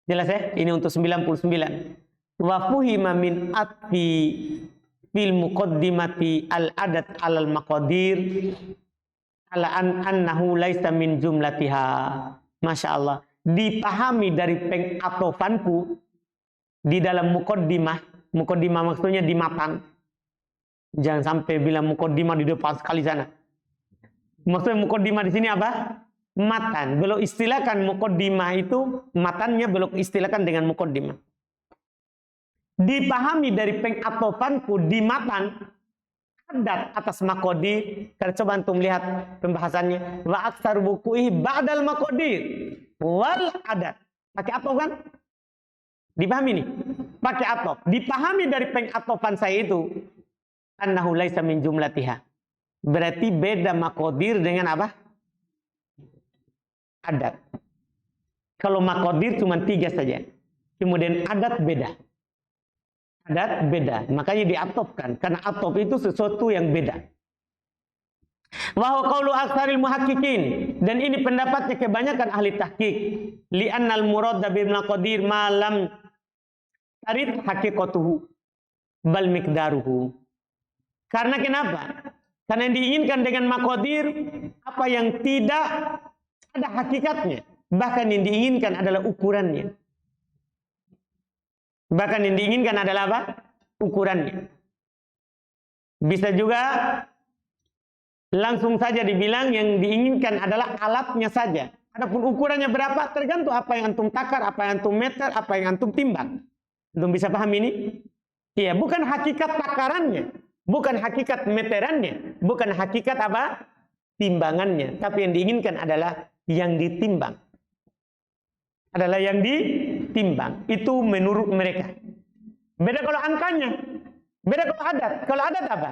Jelas ya? Ini untuk 99. Wa fuhima min atfi fil muqaddimati al-adad alal maqadir ala annahu laisa min jumlatiha. Masya Allah. Dipahami dari pengatofanku di dalam muqaddimah. Muqaddimah maksudnya di matan. Jangan sampai bilang muqaddimah di depan sekali sana. Maksudnya muqaddimah di sini apa? Matan. Belum istilahkan muqaddimah itu, matannya belum istilahkan dengan muqaddimah. Dipahami dari pengatofanku di matan adat atas maqadir. Kalau coba antum lihat pembahasannya, wa aktsar bukuhi ba'dal maqadir wal adat. Pakai atof kan? Dipahami nih? Pakai atof. Dipahami dari pengatofan saya itu annahu laisa min jumlatiha. Berarti beda maqadir dengan apa? Adat. Kalau maqadir cuma 3 saja. Kemudian adat beda. Adat beda. Makanya diatofkan. Karena atof itu sesuatu yang beda. Wa huwa qaulu aktsaril muhaqqiqin. Dan ini pendapatnya kebanyakan ahli tahqiq. Li'annal murad bil maqadir ma lam tarid haqiqatuhu bal miqdaruhu. Karena kenapa? Karena yang diinginkan dengan maqadir apa yang tidak ada hakikatnya. Bahkan yang diinginkan adalah ukurannya. Bahkan yang diinginkan adalah apa? Ukurannya. Bisa juga langsung saja dibilang yang diinginkan adalah alatnya saja. Adapun ukurannya berapa tergantung apa yang antum takar, apa yang antum meter, apa yang antum timbang. Antum bisa paham ini? Iya, bukan hakikat takarannya, bukan hakikat meterannya, bukan hakikat apa? Timbangannya. Tapi yang diinginkan adalah yang ditimbang. Adalah yang ditimbang. Itu menurut mereka. Beda kalau angkanya. Beda kalau adat. Kalau adat apa?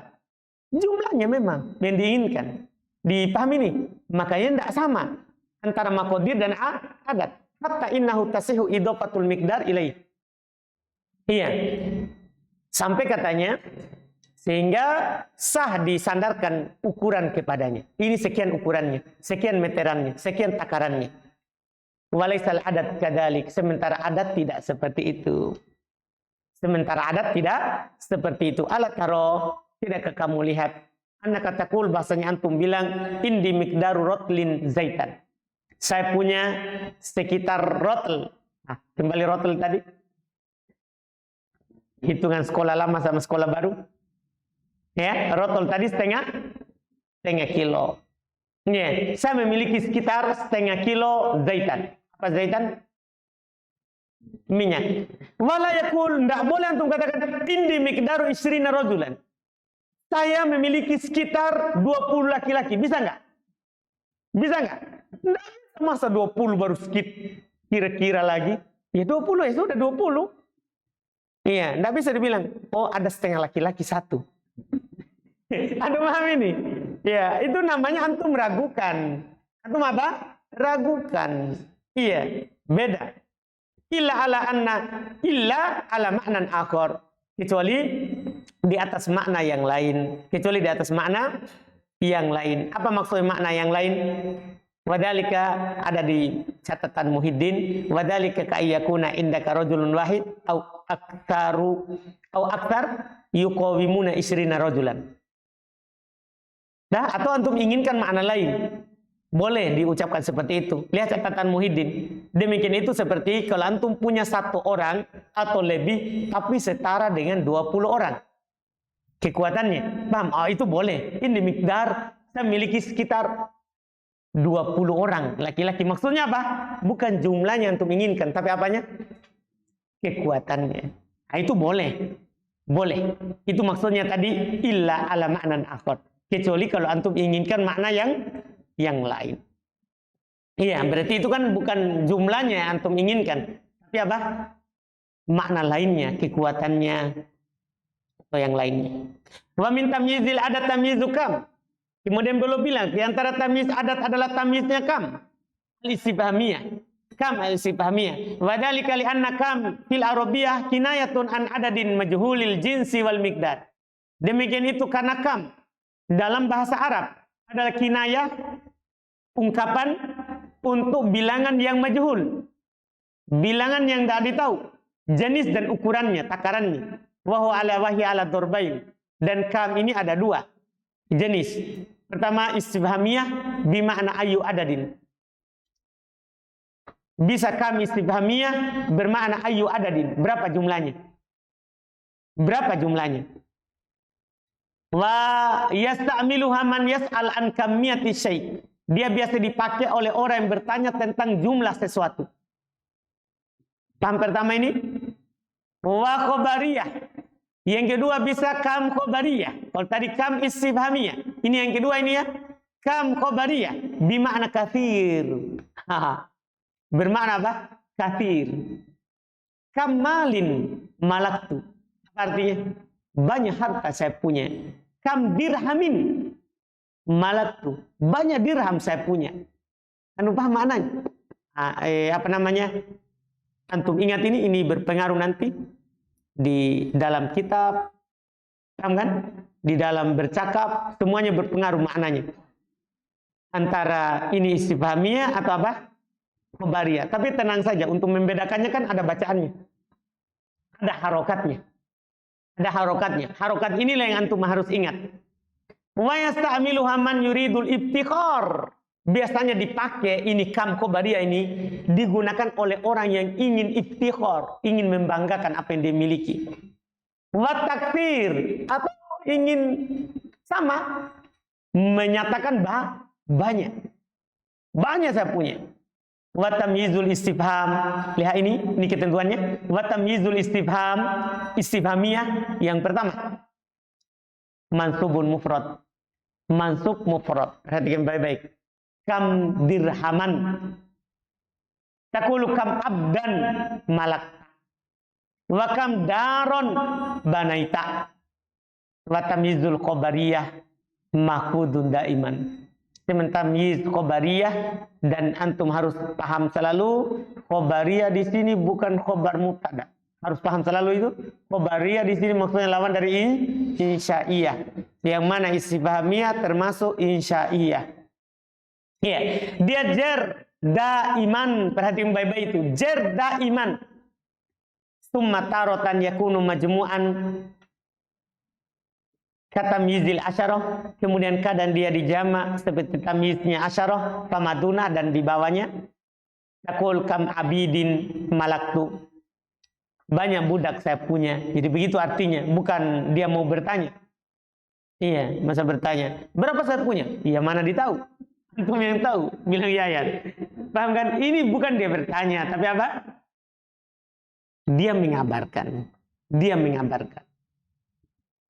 Jumlahnya memang yang diinginkan. Dipahami nih. Makanya tidak sama antara maqadir dan adat. Hatta innahu tasihu idofatul miqdar ilaih. Iya. Sampai katanya sehingga sah disandarkan ukuran kepadanya. Ini sekian ukurannya, sekian meterannya, sekian takarannya. Walaisal adat kadalik, sementara adat tidak seperti itu. Sementara adat tidak seperti itu. Alat taro, tidakkah kamu lihat? Anak katakul bahasanya antum bilang indi mikdaru rotlin zaitan. Saya punya sekitar rotl. Nah, kembali rotl tadi. Hitungan sekolah lama sama sekolah baru. Ya, rotl tadi setengah kilo. Ya, saya memiliki sekitar setengah kilo zaitan. Apa zaitan? Minyak. Wala yakul, tidak boleh antum katakan indi mikdaru isrina rajulan. Saya memiliki sekitar 20 laki-laki. Bisa nggak? Bisa nggak? Nggak. Masa 20 baru sedikit kira-kira lagi? Ya 20 ya sudah 20. Iya, nggak bisa dibilang, oh ada setengah laki-laki satu. Anda paham ini? Ya, itu namanya antum ragukan. Antum apa? Ragukan. Iya, beda. Illa ala maknan akhar, kecuali di atas makna yang lain. Kecuali di atas makna yang lain. Apa maksud makna yang lain? Wadhalika ada di catatan Muhyiddin, wadhalika ka'ayyakuna indaka rajulun wahid au aktar yuqawimuna isrina rajulan. Nah, atau antum inginkan makna lain, boleh diucapkan seperti itu. Lihat catatan Muhyiddin. Demikian itu seperti kalau antum punya 1 orang atau lebih, tapi setara dengan 20 orang. Kekuatannya. Paham? Oh, itu boleh. Ini mikdar, saya memiliki sekitar 20 orang laki-laki. Maksudnya apa? Bukan jumlahnya antum inginkan, tapi apanya? Kekuatannya. Nah, itu boleh. Boleh. Itu maksudnya tadi, illa ala ma'nan akhar. Kecuali kalau antum inginkan makna yang lain. Iya, berarti itu kan bukan jumlahnya yang antum inginkan, tapi apa? Makna lainnya, kekuatannya atau yang lainnya. Wa min tamyizil adat tamyizu kam. Kemudian beliau bilang di antara tamyiz adat adalah tamyiznya kam. Al-istifhamiyah. Kam al-istifhamiyah. Wa dzalika li anna kam fil arabiyyah kinayatun an adadin majhulil jinsi wal miqdar. Demikian itu karena kam dalam bahasa Arab adalah kinayah, ungkapan untuk bilangan yang majhul, bilangan yang tidak ditahu jenis dan ukurannya, takarannya. Wahyu ala dorbain, dan kam ini ada 2 jenis. Pertama istifhamiyah bimakna ayu adadin. Bisa kam istifhamiyah bermakna ayu adadin. Berapa jumlahnya? Berapa jumlahnya? Wa yasta'miluha man yas'al an kamiyati syai'. Dia biasa dipakai oleh orang yang bertanya tentang jumlah sesuatu. Paham pertama ini? Wa khobariyah. Yang kedua bisa kam khobariyah. Kalau tadi kam istifhamiyah. Ini yang kedua ini ya. Kam khobariyah. Bimakna kathir. Bermakna apa? Kathir. Kam malin malaktu. Apa artinya? Banyak harta saya punya. Kam dirhamin malaktu. Banyak dirham saya punya. Anu paham maknanya? Apa namanya? Antum ingat ini berpengaruh nanti di dalam kitab, paham kan? Di dalam bercakap, semuanya berpengaruh maknanya. Antara ini istifhamiyah atau apa? Khobariyah. Tapi tenang saja, untuk membedakannya kan ada bacaannya. Ada harokatnya. Ada harokatnya. Harokat inilah yang antum harus ingat. Wa yasta'miluha man yuridul ibtikhar. Biasanya dipakai ini kam khobariyah ini digunakan oleh orang yang ingin ibtikhar, ingin membanggakan apa yang dia miliki. Wa takfir, atau ingin sama menyatakan banyak. Banyak saya punya. Wa tamyizul istifham. Lihat ini ketentuannya. Wa tamyizul istifham, istifhamiyah yang pertama. Mansubun mufrad. Mansub mufrad. Perhatikan baik-baik. Kam dirhaman. Taqulu kam abdan malak. Wa kam daron banaita. Wa tamyizul khobariyah mahfudun daiman. Tamyiz khobariyah, dan antum harus paham selalu khobariyah di sini bukan khobar mubtada. Harus paham selalu itu. Khobariyah di sini maksudnya lawan dari insya'iyah. Yang mana istifhamiyah termasuk insya'iyah. Iya, dia jer daiman, perhatikan baik-baik itu. Jer daiman. Summa tarotan yakunu majmu'an kata mizil asyarah, kemudian kadang dia dijamak seperti tamiznya asyarah, pamaduna dan di bawahnya. Takul kam abidin malaktu. Banyak budak saya punya. Jadi begitu artinya. Bukan dia mau bertanya. Iya, masa bertanya. Berapa saya punya? Iya, mana ditahu? Antum yang tahu. Bilang Yayat. Paham kan? Ini bukan dia bertanya. Tapi apa? Dia mengabarkan. Dia mengabarkan.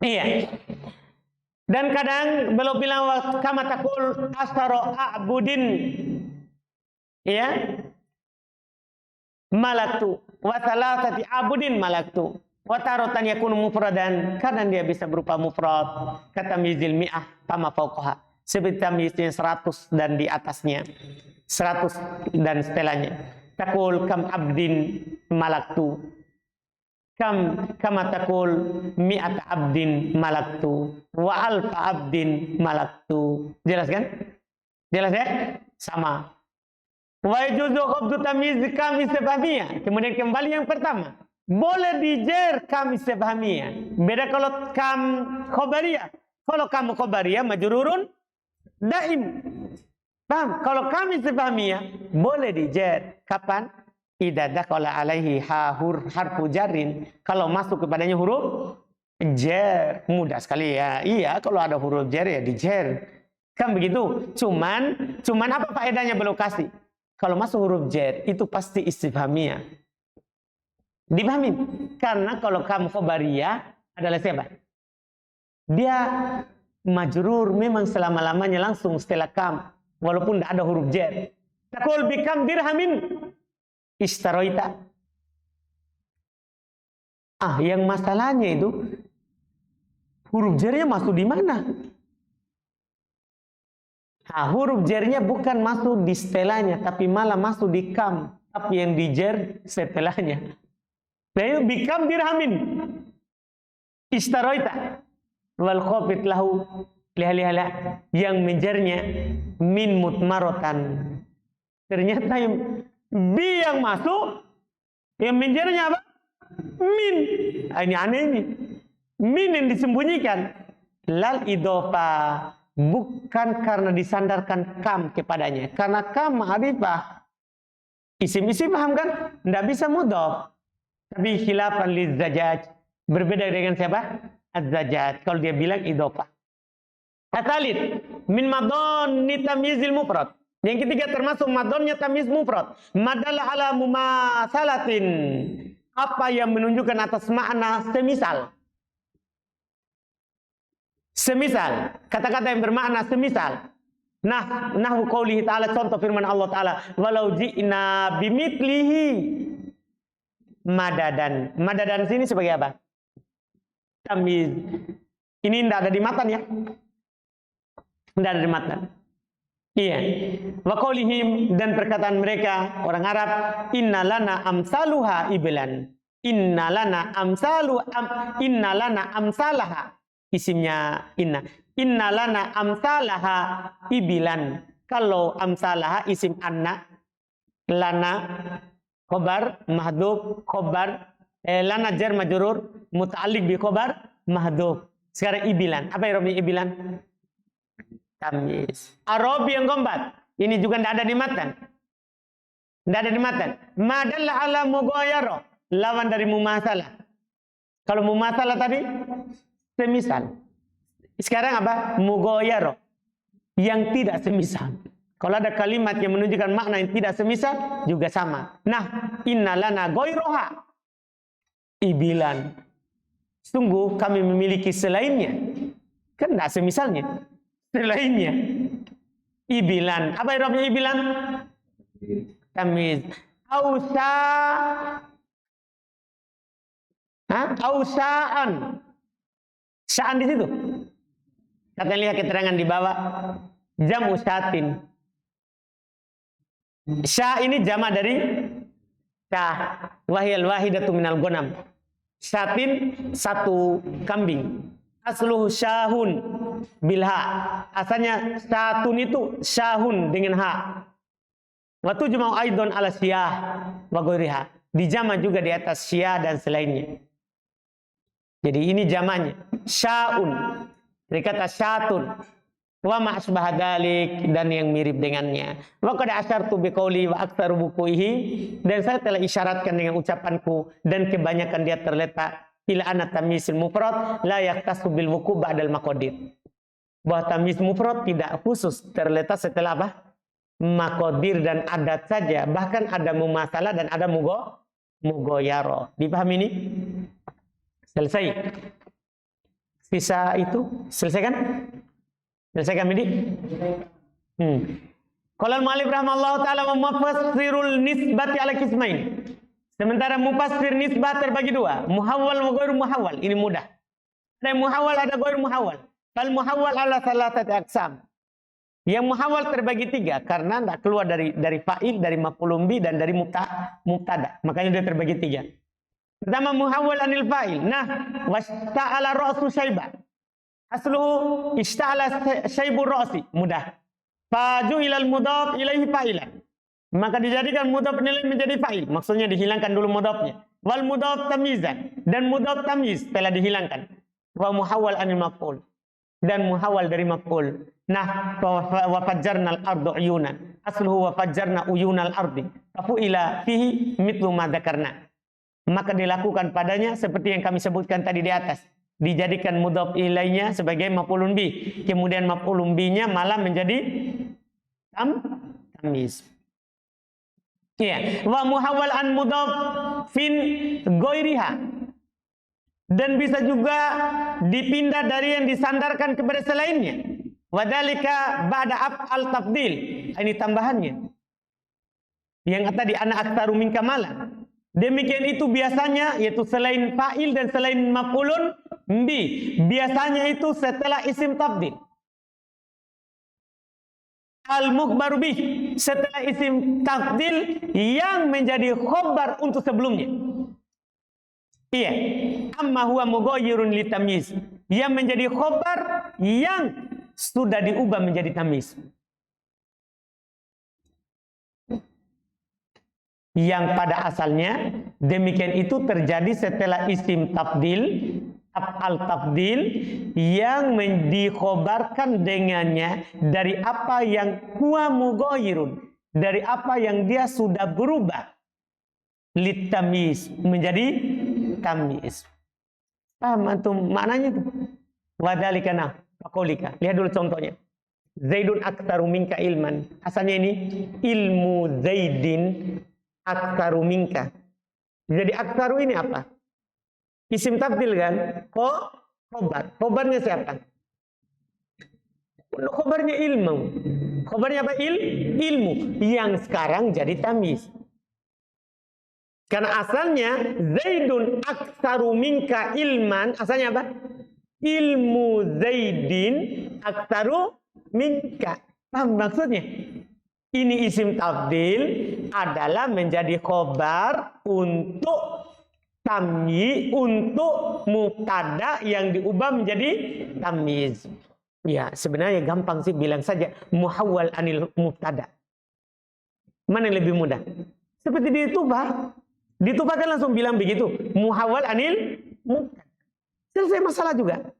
Iya. Dan kadang belum bilang kama takul asaro a'budin. Iya. Malaktu wa thalathati abudin malaktu wa tarotan yakunu mufradan, kadang dia bisa berupa mufrad kata mizil mi'ah kama fauqaha, seperti tamyiznya 100 dan di atasnya, 100 dan setelahnya. Takul kam abdin malaktu, kama takul mi'ata abdin malaktu wa alfa abdin malaktu. Jelas kan? Jelas ya? Sama. Wa yajuzu qabdu tamyiz kam istifhamiyah. Kemudian kembali yang pertama, boleh dijer kam istifhamiyah. Beda kalau kam khobariyah. Kalau kam khobariyah majrurun daim. Paham? Kalau kam istifhamiyah boleh dijer. Kapan? Idza dakhala alaihi harfu jarrin. Kalau masuk kepadanya huruf jer. Mudah sekali ya. Iya, kalau ada huruf jer ya dijer. Kan begitu. Cuman apa faedahnya belum kasih? Kalau masuk huruf jer itu pasti istifhamiyah. Dipahami? Karena kalau kam khobariyah adalah siapa? Dia majrur memang selama-lamanya langsung setelah kam, walaupun tidak ada huruf jer. Takul bikam dirhamin istaroita. Yang masalahnya itu huruf jernya masuk di mana? Huruf jernya bukan masuk di setelahnya, tapi malah masuk di kam. Tapi yang di jer setelahnya. Nah itu bikam dirhamin istaroita wal khofit lahu liha yang menjernya min mutmarotan. Ternyata yang bi yang masuk, yang menjernya apa? Min. Ini aneh ini. Min yang disembunyikan. Lal idofa. Bukan karena disandarkan kam kepadanya. Karena kam ma'rifah. Isim-isim paham kan? Tidak bisa mudhaf. Tapi khilafan lizzajaj. Berbeda dengan siapa? Az-zajaj. Kalau dia bilang idhofah. Asalid. Min madonni tamyizil mufrad. Yang ketiga termasuk madonnya tamyiz mufrad. Madalla ala mumasalatin. Apa yang menunjukkan atas makna semisal. Semisal, kata-kata yang bermakna semisal. Nahwu qoulihi ta'ala, contoh firman Allah Ta'ala, walau ji'na bimitlihi madadan. Madadan sini sebagai apa? Tamyiz. Ini tidak ada di matan ya? Tidak ada di matan. Iya. Wa qaulihim, dan perkataan mereka orang Arab, inna lana amsaluha iblan. Inna lana amsalaha. Isimnya inna. Inna lana amsalaha ibilan. Kalau amsalaha isim anna. Lana khobar mahdhuf khobar. Lana jar majrur muta'alliq bi khobar mahdhuf. Sekarang ibilan. Apa yang ibilan? Tamyiz. Arabi yang keempat. Ini juga tidak ada di matan. Tidak ada di matan. Madalla ala mughayara. Lawan dari mumasalah. Kalau mumasalah tadi semisal. Sekarang apa? Mughayara. Yang tidak semisal. Kalau ada kalimat yang menunjukkan makna yang tidak semisal, juga sama. Nah, innalana ghayraha ibilan. Sungguh kami memiliki selainnya. Kan tidak semisalnya. Selainnya. Ibilan. Apa irobnya ibilan? Tamiz. Ausaan. Sa'an di situ. Kata lihat keterangan di bawah. Jamu sa'atin. Sya ini jamak dari syah. Wahyal wahidatu minal ghanam. Syatin satu kambing. Asluhu syahun bilha. Asalnya syatun itu syahun dengan ha. Wa tujma'u aidon ala syah wa ghairiha. Dijama juga di atas syah dan selainnya. Jadi ini jamannya. Sya'un. Dari kata syatun. Wa ma asbaha dzalik, dan yang mirip dengannya. Wa qad asyartu biqauli wa aktsaru bukuihi, dan saya telah isyaratkan dengan ucapanku dan kebanyakan dia terletak ila anna tamyizul mufrad la yaktasu bil wuqu' ba'dal maqadir. Bahwa tamyiz mufrad tidak khusus terletak setelah apa? Maqadir dan adat saja, bahkan ada mumasalah dan ada mugoyaro. Dipahami ini? Selesai. Sisa itu selesai kan? Selesai kami di? Qala al-mu'allif rahimahullahu ta'ala wa mufassirul nisbati ala qismain. Sementara mufassir nisbah terbagi dua, muhawwal wa ghairu muhawwal. Ini mudah. Ada muhawwal, ada ghairu muhawwal. Fal muhawwal ala salasati aqsam. Yang muhawwal terbagi tiga karena tidak keluar dari fa'il, dari maf'ulun bi, dan dari mubtada. Makanya dia terbagi tiga. Pertama muhawwal anil fa'il. Nah, wasta'ala ra'su syaiba. Asluhu ishta'ala syaibur ra'si. Mudah. Faju ilal mudhaf ilaihi fa'ilan. Maka dijadikan mudhaf ilaih menjadi fa'il. Maksudnya dihilangkan dulu mudhafnya. Wal mudhaf tamyizan. Dan mudhaf tamyiz telah dihilangkan. Wa muhawwal anil maf'ul. Dan muhawwal dari maf'ul. Nah, wa fajjarnal ardu uyunan. Asluhu wa fajjarna uyunal ardi. Fafu'ila fihi mitlu ma dzakarna. Maka dilakukan padanya seperti yang kami sebutkan tadi di atas. Dijadikan mudhaf ilaihnya sebagai maf'ulun bi. Kemudian maf'ulun bi-nya malah menjadi tamyiz. Iya, wa muhawwal an mudhaf fin ghairiha. Dan bisa juga dipindah dari yang disandarkan kepada selainnya. Wadzalika ba'da af'al tafdil. Ini tambahannya. Yang tadi ana aktsaru minka mala. Demikian itu biasanya, yaitu selain fa'il dan selain maf'ulun bi, biasanya itu setelah isim tafdil. Al-mukhbaru bih, setelah isim tafdil yang menjadi khobar untuk sebelumnya. Iya, amma huwa mughayyirun li tamyiz, yang menjadi khobar yang sudah diubah menjadi tamyiz. Yang pada asalnya demikian itu terjadi setelah isim tafdil, af'al tafdil yang dikhobarkan dengannya dari apa yang huwa mughayyirun, dari apa yang dia sudah berubah litamyiz menjadi tamyiz. Paham antum maknanya itu? Wadzalika nah faqulika. Lihat dulu contohnya. Zaidun aktsaru minka ilman. Asalnya ini ilmu Zaidin aktsaru minka. Jadi aktsaru ini apa? Isim tafdil kan? Khobar. Khobarnya siapa? Khobarnya ilmu. Khobarnya apa? Ilmu. Yang sekarang jadi tamyiz. Karena asalnya Zaidun aktsaru minka ilman. Asalnya apa? Ilmu Zaidin aktsaru minka. Paham maksudnya? Ini isim tafdil adalah menjadi khobar untuk tamyiz, untuk mubtada yang diubah menjadi tamyiz. Ya, sebenarnya gampang sih, bilang saja muhawwal anil mubtada. Mana yang lebih mudah? Seperti di Tubah. Di Tubah kan langsung bilang begitu, muhawwal anil mubtada. Selesai masalah juga.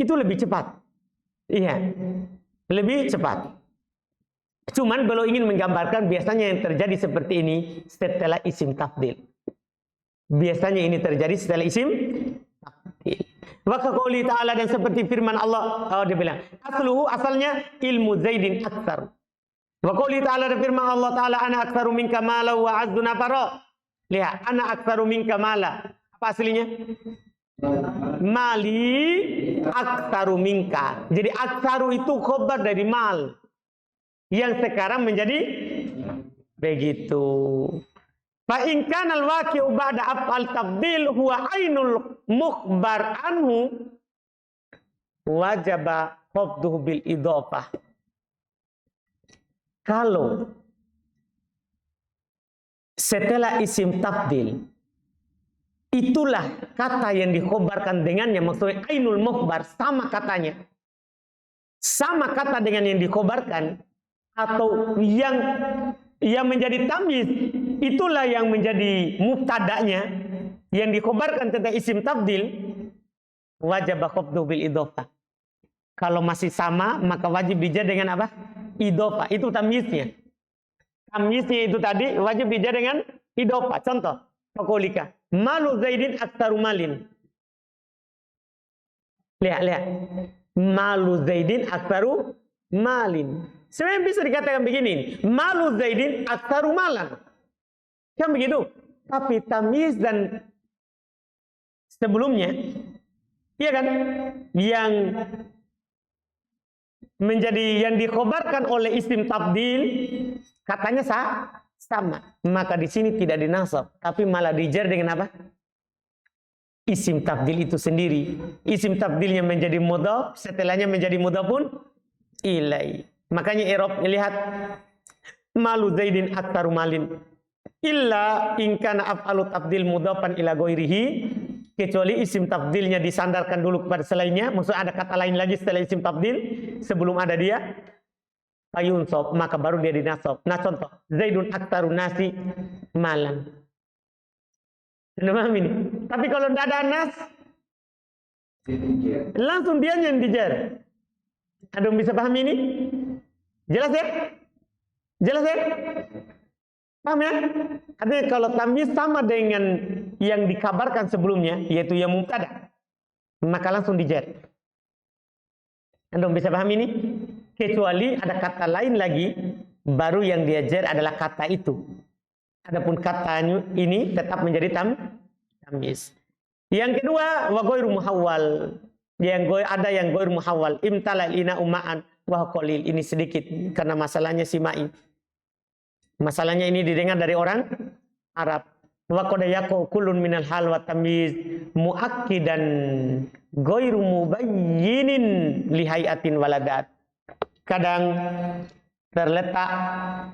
Itu lebih cepat. Iya. Lebih cepat. Cuman kalau ingin menggambarkan biasanya yang terjadi seperti ini setelah isim tafdil. Biasanya ini terjadi setelah isim tafdil. Wa qauli ta'ala, dan seperti firman Allah, dia bilang, asluhu, asalnya ilmu Zaidin aktsar. Wa qauli ta'ala, dan firman Allah Ta'ala, ana aktsaru minka mala wa azzu nafara. Lihat, ana aktsaru minka mala. Apa aslinya? Mali aktsaru minka. Jadi aktsaru itu khobar dari mal. Yang sekarang menjadi begitu. Fa in kana al-waqi'u ba'da af'al tafdil huwa ainul mukhbar anhu wajaba khafduhu bil idhofah. Kalau setelah isim tafdil itulah kata yang dikhobarkan dengannya, maksudnya ainul mukhbar, sama katanya. Sama kata dengan yang dikhobarkan, atau yang menjadi tamyiz, itulah yang menjadi mubtada'nya, yang dikhobarkan tentang isim tabdil, wajib khafdu bil idhofah. Kalau masih sama, maka wajib dijar dengan apa? Idhofah. Itu tamyiznya. Tamyiznya itu tadi wajib dijar dengan idhofah. Contoh, fakulika malu Zaidin aktaru malin. Lihat. Malu Zaidin aktaru malin. Sebenarnya bisa dikatakan begini, malu Zaidin aktaru malan. Kan begitu? Tapi tamyiz dan sebelumnya, iya kan? Yang menjadi yang dikhobarkan oleh isim tabdil, katanya sama. Maka di sini tidak dinasab, tapi malah dijar dengan apa? Isim tabdil itu sendiri. Isim tabdilnya menjadi mudhaf, setelahnya menjadi mudhafun ilai. Makanya i'rab, lihat, malu Zaidin aktaru malin. Illa in kana af'alu tabdil mudhafan ila ghairihi, kecuali isim tabdilnya disandarkan dulu kepada selainnya, maksudnya ada kata lain lagi setelah isim tabdil sebelum ada dia, fayunsab, maka baru dia dinasab. Nah contoh, Zaidun aktaru nasi malan. Anda paham ini? Tapi kalau tidak ada nas, langsung dia yang dijar. Ada yang bisa paham ini? Jelas ya? Jelas ya? Paham ya? Artinya kalau tamyiz sama dengan yang dikabarkan sebelumnya, yaitu yang mubtada, maka langsung dijar. Anda bisa paham ini? Kecuali ada kata lain lagi, baru yang diajar adalah kata itu. Adapun kata ini tetap menjadi tamyiz. Yang kedua, wa ghairu muhawwal. Ada yang ghairu muhawwal. Imtala ina uma'an wa qalil. Ini sedikit karena masalahnya simai. Masalahnya ini didengar dari orang Arab. Wa qad yaqu kullun minal hal wa tamyiz muakkidan ghairu mubayyinin li hayatin waladat. Kadang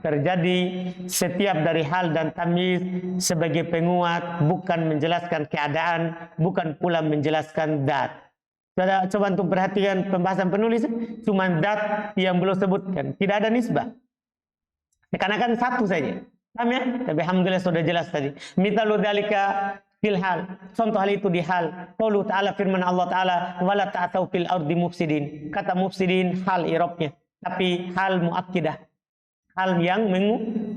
terjadi setiap dari hal dan tamyiz sebagai penguat, bukan menjelaskan keadaan, bukan pula menjelaskan dat. Coba untuk perhatikan pembahasan penulis, cuma dat yang belum sebutkan, tidak ada nisbah. Seakan-akan satu saja. Paham ya? Tapi alhamdulillah sudah jelas tadi. Mithalu dzalika fil hal. Contoh hal itu di hal. Qaulu ta'ala, firman Allah Ta'ala, wala ta'tau fil ardi mufsidin. Kata mufsidin hal i'rabnya, tapi hal muakkidah, hal yang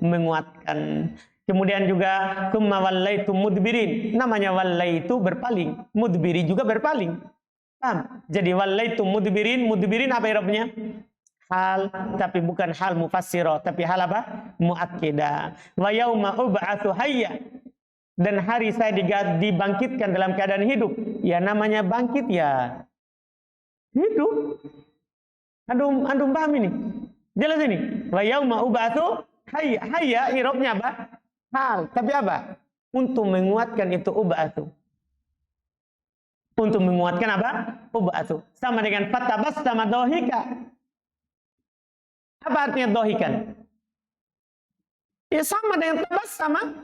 menguatkan. Kemudian juga tsumma wallaitu mudbirin, namanya wallaitu berpaling, mudbiri juga berpaling. Paham? Jadi wallaitu mudbirin, mudbirin apa i'rabnya? Hal, tapi bukan hal mufassirah, tapi hal apa? Muakkidah. Wa yauma ub'atsu hayya, dan hari saya dibangkitkan dalam keadaan hidup. Ya namanya bangkit ya hidup. Antum paham ini? Jelas ini. Wa yauma ub'atsu hayya. Hayya i'rabnya apa? Hal. Tapi apa? Untuk menguatkan itu ub'atsu. Untuk menguatkan apa? Ub'atsu. Sama dengan fatabassama dhahika. Apa artinya dhahikan? Ya sama dengan tabassama.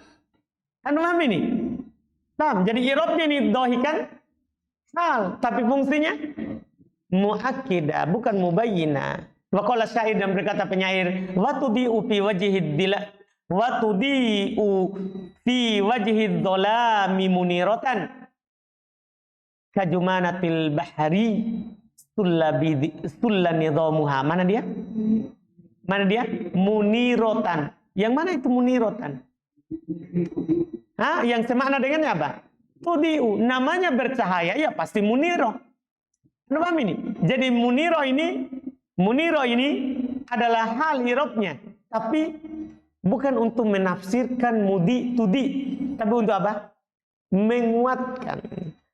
Antum paham ini? Paham? Jadi i'rabnya ini dhahikan hal, tapi fungsinya muakkidah, bukan mubayyinah. Wa qala syair, dan berkata penyair, wa tudi'u fi wajhid dila wa tudi'u fi wajhid dhalami muniratan kajumanatil bahari sulla nidhamuha. Mana dia? Mana dia? Muniratan. Yang mana itu muniratan? Yang semakna dengannya apa? Tudi'u, namanya bercahaya, ya pasti muniro. Anda paham ini? Jadi muniro ini adalah hal i'rabnya, tapi bukan untuk menafsirkan tudi, tapi untuk apa? Menguatkan.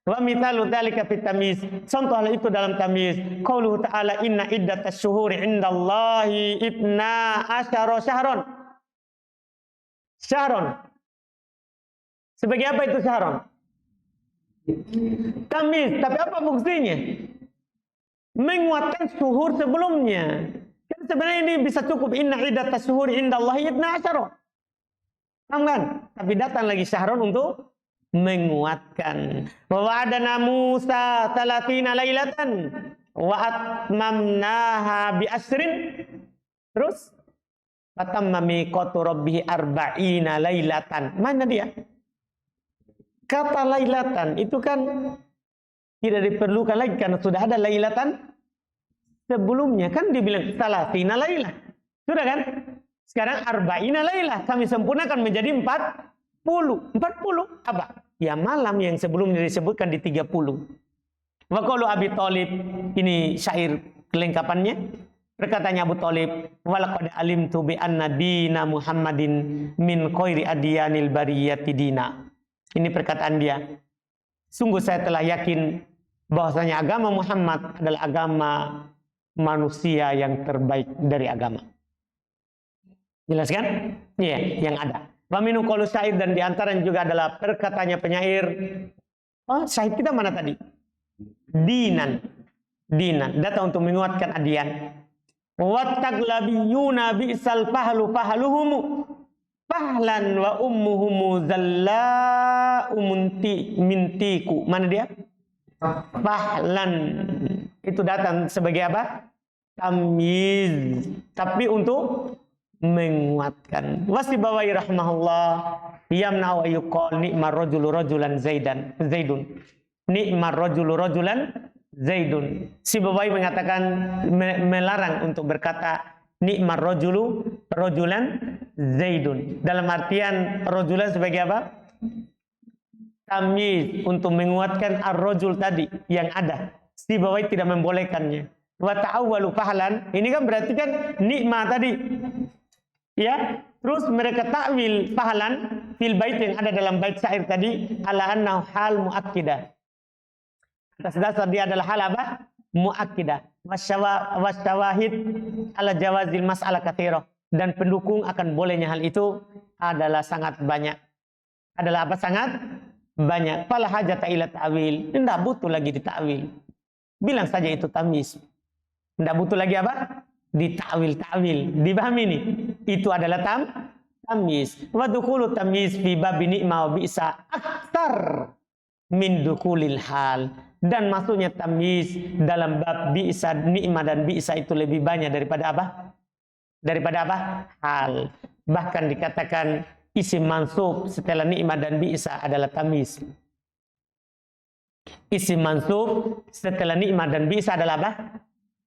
Wa mithalu dzalika fit tamyiz. Contoh hal itu dalam tamyiz. Qauluhu ta'ala, inna iddatash syuhuri 'indallahi 12 syahron. Syahron. Sebagai apa itu syahron? Tamyiz, tapi apa fungsinya? Menguatkan syuhur sebelumnya. Kan sebenarnya ini bisa cukup inna iddatash syuhuri 'indallahi 12. Paham kan? Tapi datang lagi syahron untuk menguatkan. Wa wa'adana Musa 30 lailatan wa atmamnaha bi asrin. Terus fatamma miqatu rabbih 40 lailatan. Mana dia? Kata lailatan itu kan tidak diperlukan lagi karena sudah ada lailatan sebelumnya, kan dibilang 30 lailah. Sudah kan? Sekarang 40 lailah kami sempurnakan menjadi 40. 40 apa? Ya malam yang sebelumnya disebutkan di 30. Wa qalu Abi Thalib, ini syair kelengkapannya. Perkataannya Abu Thalib, walaqad alimtu bi anna dina Muhammadin min khairi adyanil bariyati dina. Ini perkataan dia. Sungguh saya telah yakin bahwasanya agama Muhammad adalah agama manusia yang terbaik dari agama. Jelas kan? Iya, yang ada. Wa minu qaulu syair, dan diantaranya juga adalah perkataannya penyair. Oh, syair kita mana tadi? Dinan. Dinan. Datang untuk menguatkan adyan. Wattaglabiyuna bi'sal fahlu fahluhumu fahlan wa ummuhumu zalla mintiku. Mana dia? Fahlan. Itu datang sebagai apa? Tamyiz. Tapi untuk menguatkan. Wasibawai rahmahullah yamna wa yuqal ni'mar rajulu rajulan zaidun. Ni'mar rajulu rajulan zaidun. Sibawai mengatakan, melarang untuk berkata ni'mar rajulu rajulan zaidun. Dalam artian rajulan sebagai apa? Tamyiz, untuk menguatkan ar-rajul tadi yang ada. Sibawai tidak membolehkannya. Wa ta'awwalu fahlan, ini kan berarti kan nikmat tadi. Ya, terus mereka takwil fahlan fil bait yang ada dalam bait syair tadi ala annahu hal muakkidah. Atas dasar dia adalah hal apa? Muakkidah. Wasyawahid ala jawazil mas'alah katsirah, dan pendukung akan bolehnya hal itu adalah sangat banyak. Adalah apa? Sangat banyak. Fala hajata ila ta'wil. Tidak butuh lagi ditakwil. Bilang saja itu tamyiz. Tidak butuh lagi apa? Ditakwil. Dipahami ini? Itu adalah tamyiz. Wa dukhulu tamyiz fi babi ni'ma wa bi'sa aktar min dukhulil hal. Dan masuknya tamyiz dalam bab bi'sa, ni'ma dan bi'sa itu lebih banyak daripada apa? Daripada apa? Hal. Bahkan dikatakan isim mansub setelah ni'ma dan bi'sa adalah tamyiz. Isim mansub setelah ni'ma dan bi'sa adalah apa?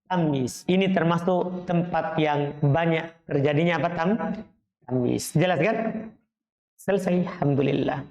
Tamyiz. Ini termasuk tempat yang banyak terjadinya apa? Tamyiz. Jelas kan? Selesai. Alhamdulillah.